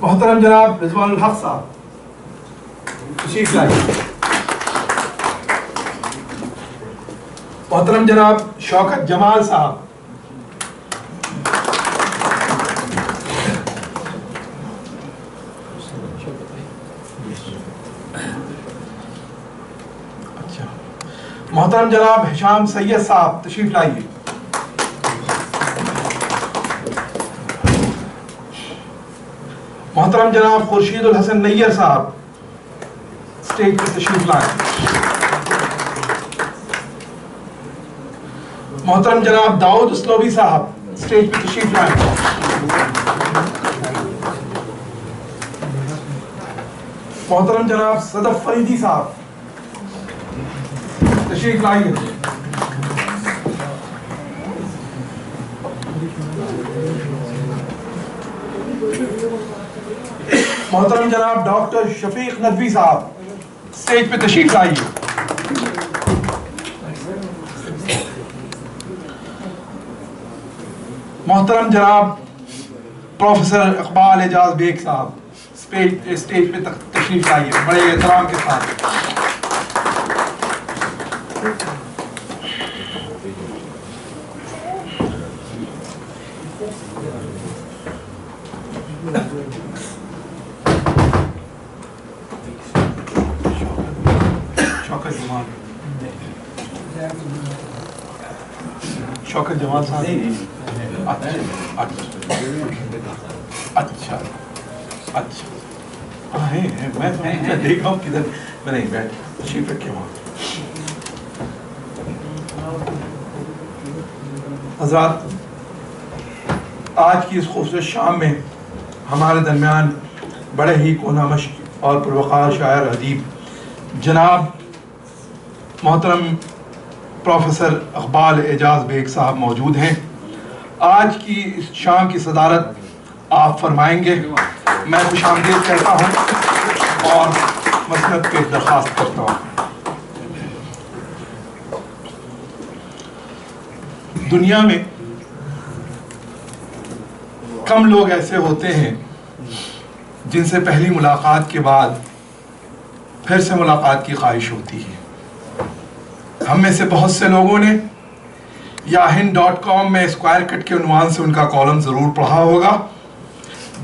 محترم جناب رضوان الحق صاحب تشریف لائیں. محترم جناب شوکت جمال صاحب. اچھا. محترم جناب ہشام سید صاحب تشریف لائیے. محترم جناب خورشید الحسن نیئر صاحب اسٹیج پر تشریف لائیں. محترم جناب داؤد اسلوبی صاحب اسٹیج پر تشریف لائیں. محترم جناب صدف فریدی صاحب تشریف لائیے. محترم جناب ڈاکٹر شفیق ندوی صاحب اسٹیج پہ تشریف لائیے. محترم جناب پروفیسر اقبال اعجاز بیگ صاحب اسٹیج پہ تشریف لائیے بڑے احترام کے ساتھ. شوکت جمال صاحب. اچھا میں دیکھ رہا ہوں کدھر. میں نہیں بیٹھ تشریف رکھے وہاں. حضرات آج کی اس خوبصورت شام میں ہمارے درمیان بڑے ہی کونا مشق اور پروقار شاعر ادیب جناب محترم پروفیسر اقبال اعجاز بیگ صاحب موجود ہیں. آج کی اس شام کی صدارت آپ فرمائیں گے. میں خوش آمدید کہتا ہوں اور مسند پہ درخواست کرتا ہوں. دنیا میں کم لوگ ایسے ہوتے ہیں جن سے پہلی ملاقات کے بعد پھر سے ملاقات کی خواہش ہوتی ہے. ہم میں سے بہت سے لوگوں نے yahin.com میں اسکوائر کٹ کے عنوان سے ان کا کالم ضرور پڑھا ہوگا.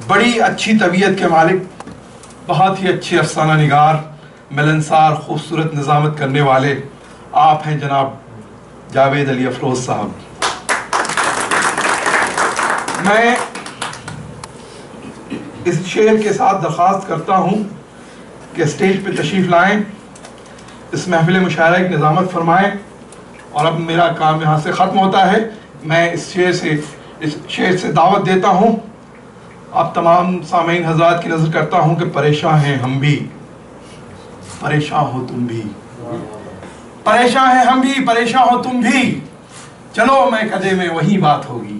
بڑی اچھی طبیعت کے مالک، بہت ہی اچھے افسانہ نگار، ملنسار خوبصورت نظامت کرنے والے آپ ہیں جناب جاوید علی افروز صاحب. میں اس شعر کے ساتھ درخواست کرتا ہوں کہ اسٹیج پہ تشریف لائیں، اس محفل مشاعرہ کی نظامت فرمائیں. اور اب میرا کام یہاں سے ختم ہوتا ہے. میں اس شعر سے دعوت دیتا ہوں. اب تمام سامعین حضرات کی نظر کرتا ہوں کہ پریشان ہیں ہم بھی، پریشان ہو تم بھی، پریشان ہیں ہم بھی، پریشان ہو تم بھی، چلو میں کدے میں وہی بات ہوگی.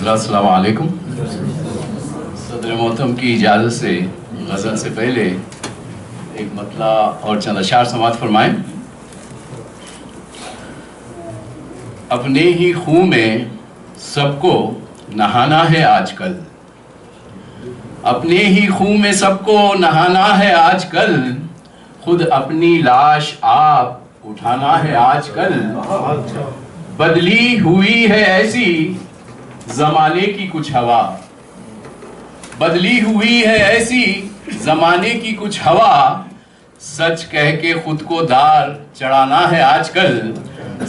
حضرات السلام علیکم. صدر محترم کی اجازت سے غزل سے پہلے ایک مطلع اور چند اشعار سماعت فرمائیں. اپنے ہی خون میں سب کو نہانا ہے آج کل, اپنے ہی خون میں سب کو نہانا ہے آج کل, خود اپنی لاش آپ اٹھانا ہے آج کل. بدلی ہوئی ہے ایسی زمانے کی کچھ ہوا, بدلی ہوئی ہے ایسی زمانے کی کچھ ہوا, سچ کہہ کے خود کو دار چڑھانا ہے آج کل,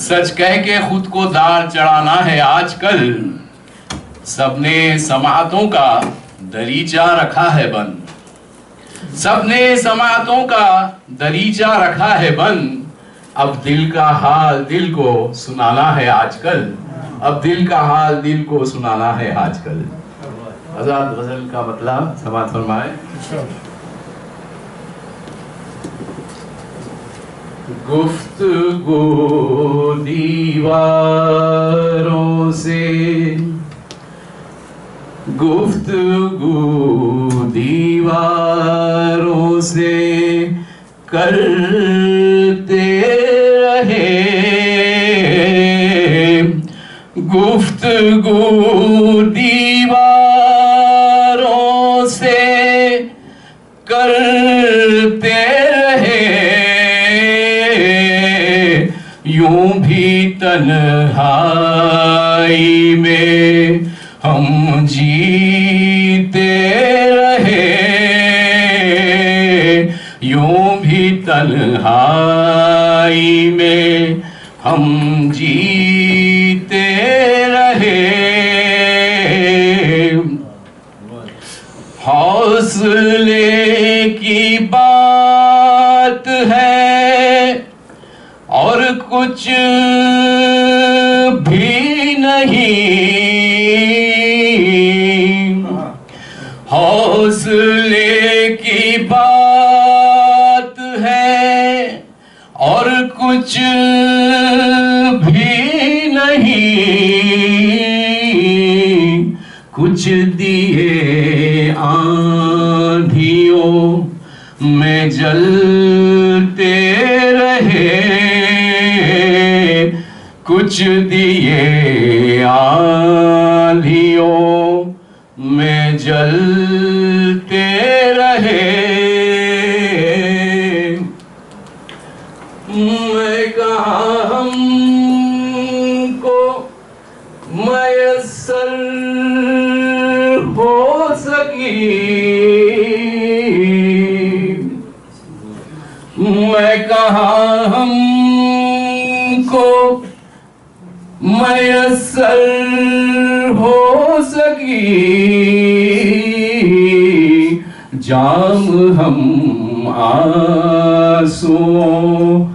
سچ کہہ کے خود کو دار چڑھانا ہے آج کل. سب نے سماعتوں کا دریچہ رکھا ہے بند, سب نے سماعتوں کا دریچہ رکھا ہے بند, اب دل کا حال دل کو سنانا ہے آج کل, اب دل کا حال دل کو سنانا ہے آج کل. حضرات غزل کا مطلب سماعت فرمائے. گفتگو دیواروں سے, گفتگو دیواروں سے کرتے رہے, گفتگو دیواروں سے کرتے رہے, یوں بھی تنہائی میں ہم جیتے رہے, یوں بھی تنہائی میں ہم جیتے رہے. حوصلے کی بات ہے اور کچھ بھی نہیں, حوصلے کی بات ہے اور کچھ بھی نہیں, کچھ دیے آندھیوں میں جلتے رہے, کچھ دیے آندھیوں میں جلتے رہے. میں کہاں ہم کو میسر ہو سکی, میں کہاں ہم کو میسر ہو سکی, جام ہم آنسوؤں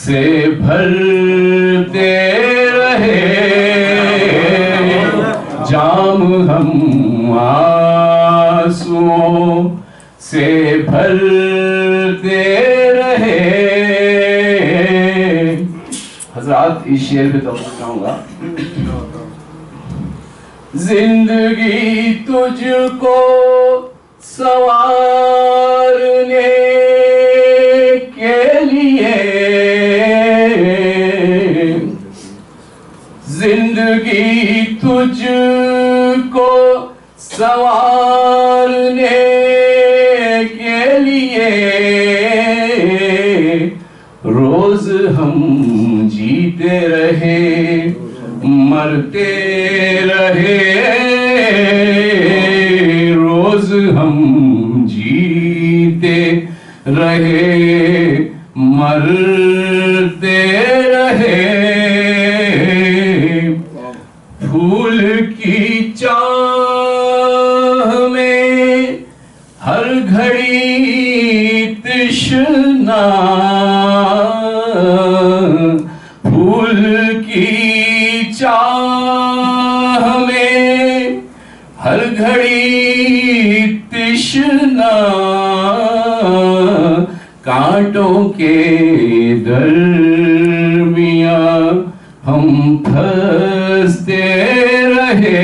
سے بھرتے رہے, جام ہم آنسوؤں سے بھرتے رہے. حضرات اس شعر پہ توقع چاہوں گا. زندگی تجھ کو سنوارنے کے لیے, زندگی تجھ کو سنوارنے کے لیے, روز ہم جیتے رہے مرتے رہے, روز ہم جیتے رہے مرتے رہے. پھول کی چاہ میں ہر گھڑی تشنا, پھول کی چاہ میں ہر گھڑی تشنا, کانٹوں کے درمیان ہم پھنستے رہے,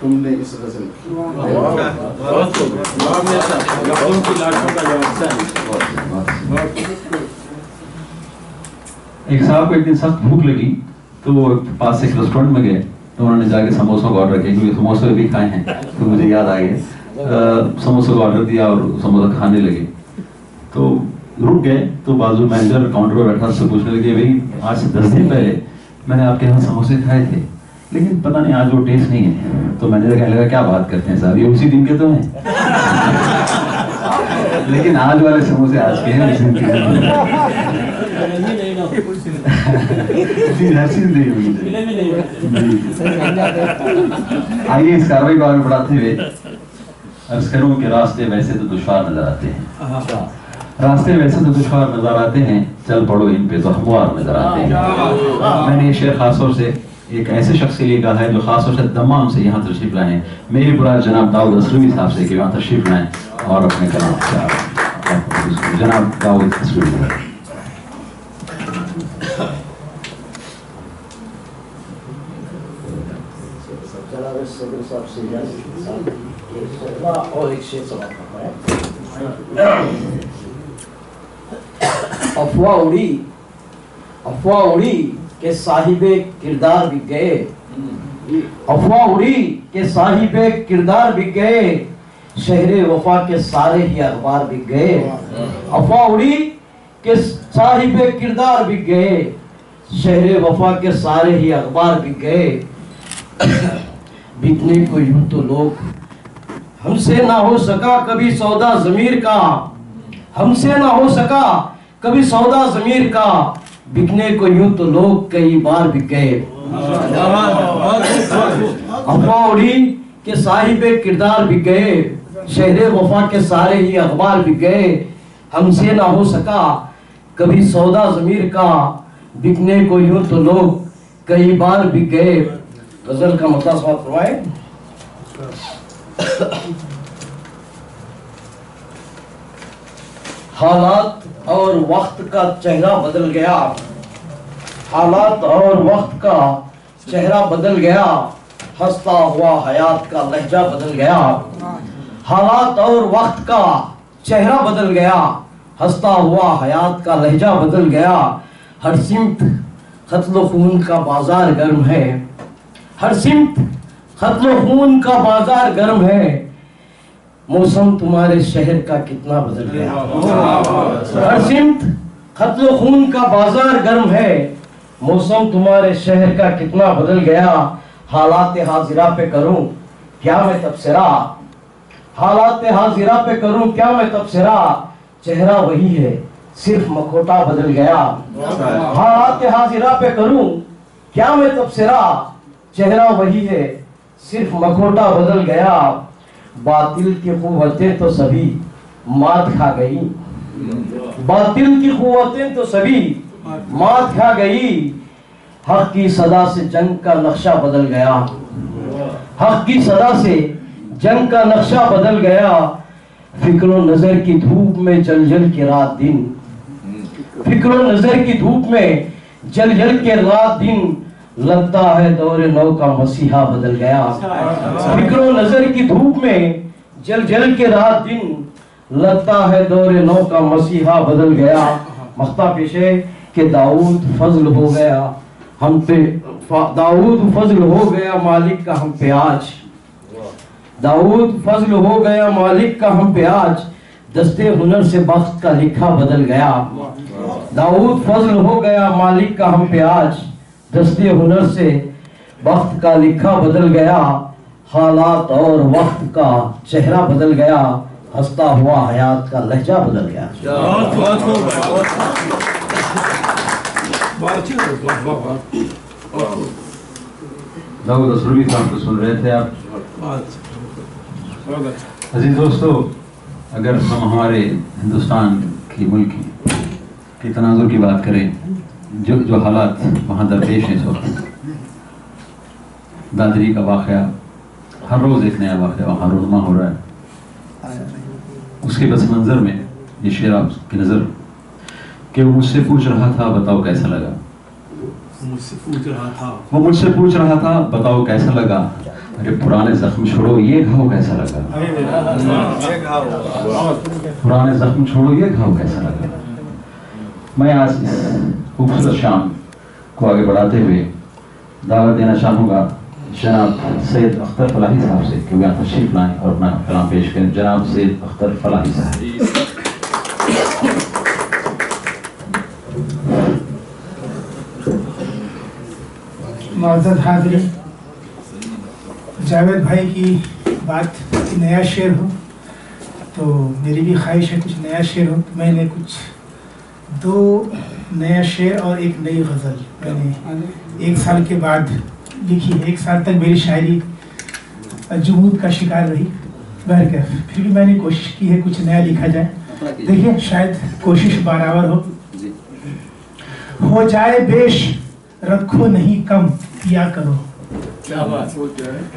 تم نے اس غزل کی. ایک صاحب کو ایک دن سخت بھوک لگی تو وہ پاس سے ایک ریسٹورینٹ میں گئے تو انہوں نے جا کے سموسوں کو آرڈر کیا کیونکہ سموسے بھی کھائے ہیں تو مجھے یاد آ گیا. سموسوں کو آرڈر دیا اور سموسہ کھانے لگے تو رک گئے تو بازو مینیجر کاؤنٹر پہ بیٹھا سے پوچھنے لگے بھائی آج سے 10 دن پہلے میں نے آپ کے یہاں سموسے کھائے تھے لیکن پتہ نہیں آج وہ ٹیسٹ نہیں ہے. تو مینیجر کہنے لگا کیا بات کرتے ہیں صاحب یہ اسی دن کے تو ہیں لیکن آج والے سموسے آج کے ہیں اس دن کے آئیے اس کاروائی کو آگے بڑھاتے ہوئے عرض کروں کہ راستے ویسے تو دشوار نظر آتے ہیں. راستے ویسے تو دشوار نظر آتے ہیں چل پڑو ان پہ تو ہموار نظر آتے ہیں. میں نے یہ شعر خاص طور سے ایک ایسے شخص کے لیے کہا ہے جو خاص طور سے دمام سے یہاں تشریف لائے ہیں. میری برائے جناب داؤد اسلوی صاحب سے کہ وہاں تشریف لائیں اور اپنے کلام جناب داؤد اسلوی. صدر صاحب سے اور ایک شعر سماعت کرنا ہے. افواہ اڑی کہ صاحب کردار بھی گئے. افواہ اڑی کہ صاحب کردار بھی گئے شہر وفا کے سارے ہی اخبار بھی گئے. افواہ اڑی کہ صاحب کردار بھی گئے شہر وفا کے سارے ہی اخبار بھی گئے. بکنے کو یوں تو لوگ ہم سے نہ ہو سکا کبھی سودا ضمیر کا. ہم سے نہ ہو سکا کبھی سودا ضمیر کا بکنے کو یوں تو لوگ کئی بار بھی گئے. افواہ اڑی کہ صاحب کردار بھی گئے شہر وفا کے سارے ہی اخبار بھی گئے. ہم سے نہ ہو سکا کبھی سودا ضمیر کا بکنے کو یوں تو لوگ کئی بار بھی گئے. غزل کا مطلب سماعت فرمائیں. حالات اور وقت کا چہرہ بدل گیا. حالات اور وقت کا چہرہ بدل گیا ہنستا ہوا حیات کا لہجہ بدل گیا. حالات اور وقت کا چہرہ بدل گیا ہنستا ہوا حیات کا لہجہ بدل گیا. ہر سمت قتل و خون کا بازار گرم ہے. ہر سمت قتل و خون کا بازار گرم ہے موسم تمہارے شہر کا کتنا بدل گیا. ہر سمت قتل و خون کا بازار گرم ہے موسم تمہارے شہر کا کتنا بدل گیا. حالات حاضرہ پہ کروں کیا میں تبصرہ. حالات حاضرہ پہ کروں کیا میں تبصرہ چہرہ وہی ہے صرف مکھوٹا بدل گیا. حالات حاضرہ پہ کروں کیا میں تبصرہ چہرہ وہی ہے صرف مکھوٹا بدل گیا. باطل کی قوتیں تو سبھی مات کھا گئی. باطل کی قوتیں تو سبھی مات کھا گئی. حق کی صدا سے جنگ کا نقشہ بدل گیا. حق کی صدا سے جنگ کا نقشہ بدل گیا. فکر و نظر کی دھوپ میں جل جل کے رات دن. فکر و نظر کی دھوپ میں جل جل کے رات دن لگتا ہے دور نو کا مسیحا بدل گیا. فکر و نظر کی دھوپ میں جل جل کے رات دن لگتا ہے دور نو کا مسیحا بدل گیا. مقطع پیش ہے کہ داؤد فضل ہو گیا ہم پہ. داؤد فضل ہو گیا مالک کا ہم پہ آج. داؤد فضل ہو گیا مالک کا ہم پہ آج دستے ہنر سے بخت کا لکھا بدل گیا. داؤد فضل ہو گیا مالک کا ہم پہ آج دستے ہنر سے وقت کا لکھا بدل گیا. حالات اور وقت کا چہرہ بدل گیا ہنستا ہوا حیات کا لہجہ بدل گیا. داؤد اسلوی صاحب کو سن رہے تھے آپ. عزیز دوستو اگر ہم ہمارے ہندوستان کی ملک کی تناظر کی بات کریں جو حالات وہاں درپیش ہیں اس وقت. دادری کا واقعہ ہر روز ایک نیا واقعہ وہاں رونما ہو رہا ہے. اس کے پس منظر میں یہ شعر آپ کی نظر کہ وہ مجھ سے پوچھ رہا تھا بتاؤ کیسا لگا. وہ مجھ سے پوچھ رہا تھا بتاؤ کیسا لگا. ارے پرانے زخم چھوڑو یہ گھاؤ کیسا لگا، پرانے زخم چھوڑو یہ گھاؤ کیسا لگا. میں آج اس خوبصورت شام کو آگے بڑھاتے ہوئے دعوت دینا چاہوں گا جناب سید اختر فلاحی صاحب سے کہ وہ یہاں تشریف لائیں اور اپنا کلام پیش کریں. جناب سید اختر فلاحی صاحب. معزز حاضرین، جاوید بھائی کی بات نیا شعر ہو تو میری بھی خواہش ہے کچھ نیا شعر ہو. تو میں نے کچھ 2 نیا شعر اور 1 نئی غزل میں نے 1 سال کے بعد لکھی. 1 سال تک میری شاعری جمود کا شکار رہی. بہرکیف پھر بھی میں نے کوشش کی ہے کچھ نیا لکھا جائے. دیکھیے شاید کوشش برابر ہو جائے بیش رکھو نہیں کم پیا کرو.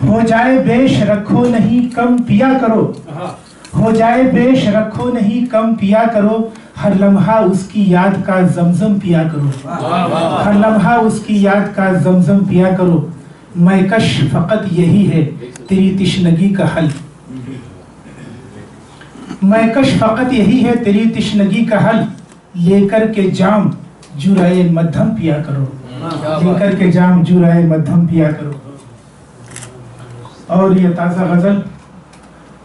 ہو جائے بیش رکھو نہیں کم پیا کرو. ہو جائے بیش رکھو نہیں کم پیا کرو. ہر لمحہ اس کی یاد کا زمزم پیا کرو. ہر لمحہ اس کی یاد کا زمزم پیا کرو. میں کش فقط یہی ہے تیری تشنگی کا حل. میں کش فقط یہی ہے تیری تشنگی کا حل. لے کر کے جام جرائے مدھم پیا کرو. لے کر کے جام جرائے مدھم پیا کرو. اور یہ تازہ غزل.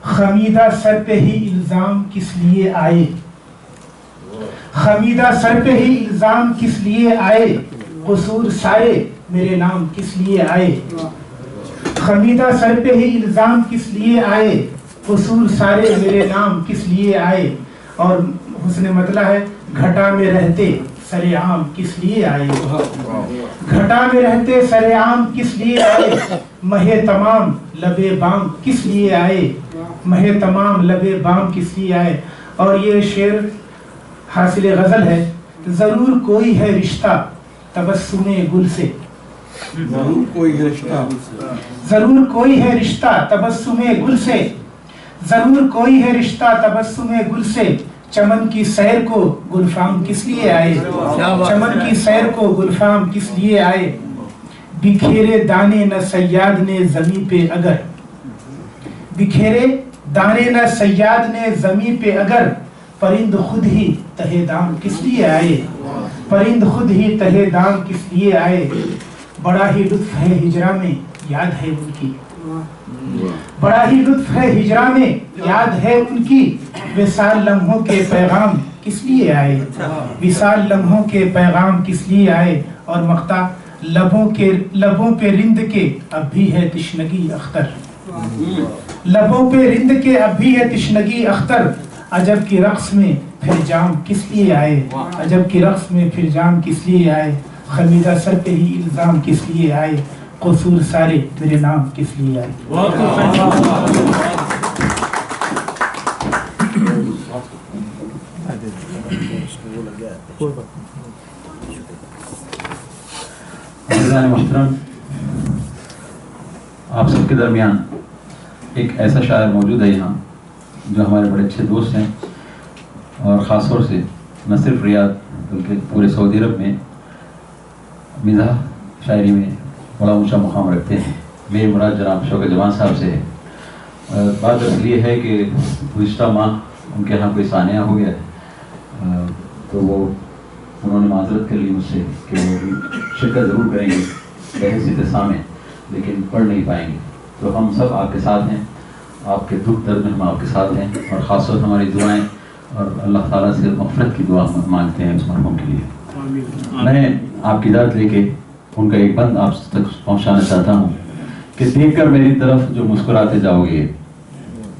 خمیدہ سر پہ ہی الزام کس لیے آئے. خمیدہ سر پہ ہی الزام کس لیے آئے. قصور سارے میرے نام کس لیے آئے. خمیدہ سر پہ ہی الزام کس لیے آئے. قصور سارے میرے نام کس لیے آئے. اور حسن مطلع ہے گھٹا میں رہتے سر عام کس لیے آئے. گھٹا میں رہتے سر عام کس لیے آئے. مہ تمام لبے بام کس لیے آئے. مہ تمام لبے بام کس لیے آئے. اور یہ شعر حاصل غزل ہے. ضرور کوئی ہے رشتہ تبسم گل سے. ضرور کوئی ہے رشتہ، ضرور کوئی ہے رشتہ تبسم گل سے. ضرور کوئی ہے رشتہ تبسم گل سے. چمن کی سیر کو گلفام کس لیے آئے. چمن کی سیر کو گلفام کس لیے آئے. بکھیرے دانے نہ صیاد نے زمیں پہ اگر. بکھیرے دانے نہ صیاد نے زمیں پہ اگر. پرند خود ہی تہے دام کس لیے آئے. پرند خود ہی تہے دام کس لیے آئے. بڑا ہی لطف ہے ہجرا میں یاد ہے ان کی. بڑا ہی لطف ہے ہجرا میں یاد ہے ان کی. وصال لمحوں کے پیغام کس لیے آئے. وصال لمحوں کے پیغام کس لیے آئے. اور مقطع لبوں پہ رند کے اب بھی ہے تشنگی اختر. لبوں پہ رند کے اب بھی ہے تشنگی اختر. عجب کی رقص میں پھر جام کس لیے آئے. عجب کی رقص میں پھر جام کس لیے آئے. خمیدہ سر پہ ہی الزام کس لیے آئے. قصور سارے میرے نام کس لیے آئے. عزیزان محترم، آپ سب کے درمیان ایک ایسا شاعر موجود ہے یہاں جو ہمارے بڑے اچھے دوست ہیں اور خاص طور سے نہ صرف ریاض بلکہ پورے سعودی عرب میں مزاح شاعری میں بڑا اونچا مقام رکھتے ہیں. میری مراد جناب شوکت جوان صاحب سے ہے. بات اصل یہ ہے کہ گزشتہ ماہ ان کے یہاں کوئی سانحہ ہو گیا ہے تو وہ انہوں نے معذرت کر لی مجھ سے کہ وہ شرکت ضرور کریں گے بحیثیت سامع لیکن پڑھ نہیں پائیں گے. تو ہم سب آپ کے ساتھ ہیں. آپ کے دکھ درد میں ہم آپ کے ساتھ ہیں اور خاص طور ہماری دعائیں اور اللہ تعالیٰ سے مغفرت کی دعا مانگتے ہیں اس مرحوم کے لیے. میں آپ کی اجازت لے کے ان کا ایک بند آپ تک پہنچانا چاہتا ہوں کہ دیکھ کر میری طرف جو مسکراتے جاؤ گے،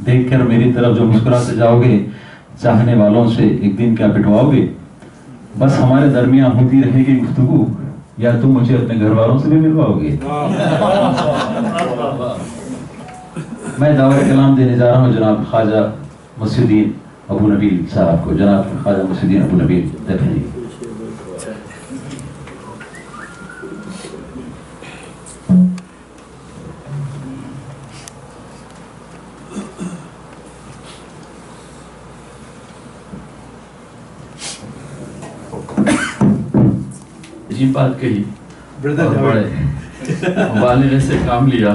دیکھ کر میری طرف جو مسکراتے جاؤ گے، چاہنے والوں سے ایک دن کیا پٹواؤ گے. بس ہمارے درمیان ہوتی رہے گی گفتگو یا تم مجھے اپنے گھر والوں سے بھی ملواؤ گے. میں دعوت کلام دینے جا رہا ہوں جناب خواجہ مسیح الدین ابو نبیل صاحب کو. جناب خواجہ مسیح الدین ابو نبیل دہلوی. عجیب بات کہی اور بڑے مبالغے سے کام لیا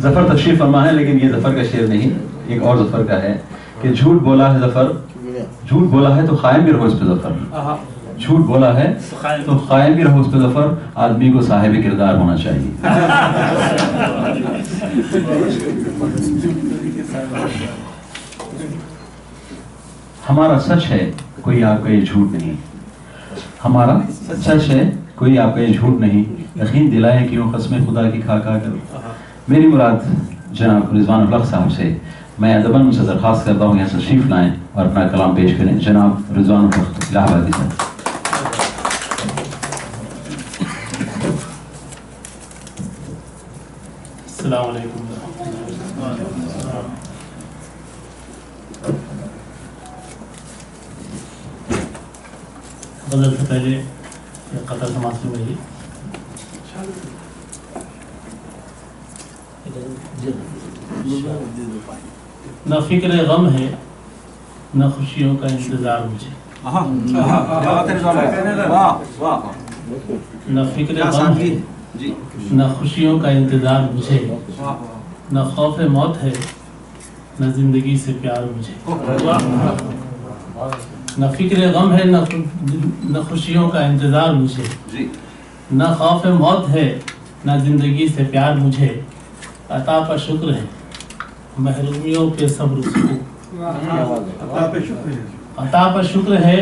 ظفر تشریف فرما ہے لیکن یہ ظفر کا شعر نہیں، ایک اور ظفر کا ہے کہ جھوٹ بولا ہے ظفر، جھوٹ بولا ہے تو قائم بھی رہو اس پہ ظفر، جھوٹ بولا ہے تو قائم بھی رہو اس پہ ظفر، آدمی کو صاحب کردار ہونا چاہیے۔ ہمارا سچ ہے کوئی آپ کا یہ جھوٹ نہیں، ہمارا سچ ہے کوئی آپ کا یہ جھوٹ نہیں، یقین دلائیں کیوں قسم خدا کی کھا کھا کر۔ میری مراد جناب رضوان الحق صاحب سے میں ادباً سے درخواست کرتا ہوں یہاں تشریف لائیں اور اپنا کلام پیش کریں۔ جناب رضوان الحق الہ آبادی صاحب۔ السلام علیکم۔ غزل سے پہلے قطر سماج سے ملی نہ فکر غم ہے نہ خوشیوں کا انتظار مجھے، نہ فکر غم ہے نہ خوشیوں کا انتظار مجھے، نہ خوف موت ہے نہ زندگی سے پیار مجھے، نہ فکر غم ہے نہ خوشیوں کا انتظار مجھے، نہ خوف موت ہے نہ زندگی سے پیار مجھے، عطا پر شکر ہے محرومیوں پہ صبر و سکون، عطا پر شکر ہے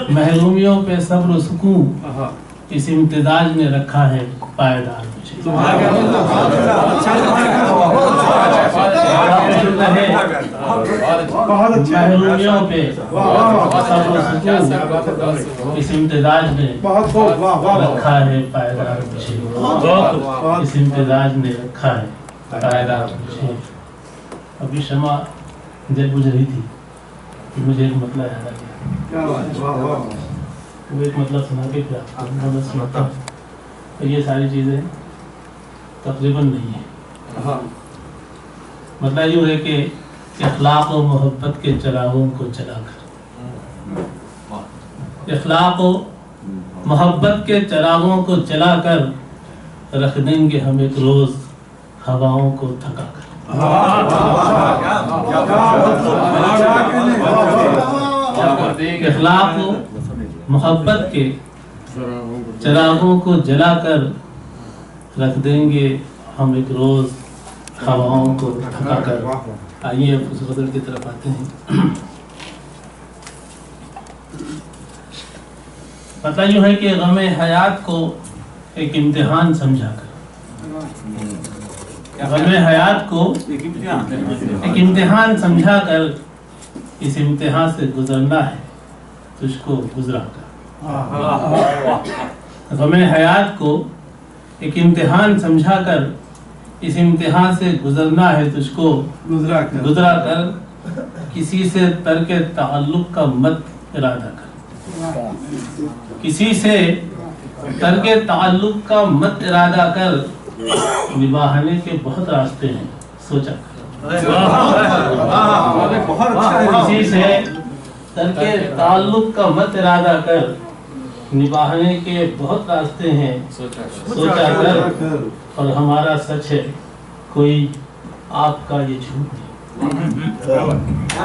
محرومیوں پہ صبر و سکون، اس امتزاج نے رکھا ہے پائیدار مجھے، محرومیوں پہ صبر و سکون، اس امتزاج نے رکھا ہے پائیدار مجھے، اس امتزاج نے رکھا ہے پائیدار مجھے۔ ابھی شمع جب بجھ رہی تھی مجھے ایک مطلب یاد آ گیا، وہ ایک مطلب سنا کے پھر سناتا ہوں۔ یہ ساری چیزیں تقریباً نہیں ہیں، مطلب یوں ہے کہ اخلاق و محبت کے چراغوں کو جلا کر، اخلاق و محبت کے چراغوں کو جلا کر رکھ دیں گے ہم ایک روز ہواؤں کو تھکا کر، اخلاق و محبت کے چراغوں کو جلا کر رکھ دیں گے ہم ایک روز ہواؤں کو تھکا کر۔ آئیے اب اس غزل کی طرف آتے ہیں۔ پتہ یوں ہے کہ غم حیات کو ایک امتحان سمجھا کر، غم حیات کو ایک امتحان سمجھا کر اس امتحان سے گزرنا ہے تجھ کو گزرا کر، غم حیات کو ایک امتحان سمجھا کر اس امتحان سے گزرنا ہے تجھ کو گزرا کر، کسی سے ترک تعلق کا مت ارادہ کر، کسی سے ترک تعلق کا مت ارادہ کر، نبھانے کے بہت راستے ہیں سوچا کر، کسی سے ترک تعلق کا مت ارادہ کر، نبھانے کے بہت راستے ہیں سوچا کر، اور ہمارا سچ ہے کوئی آپ کا یہ جھوٹ نہیں۔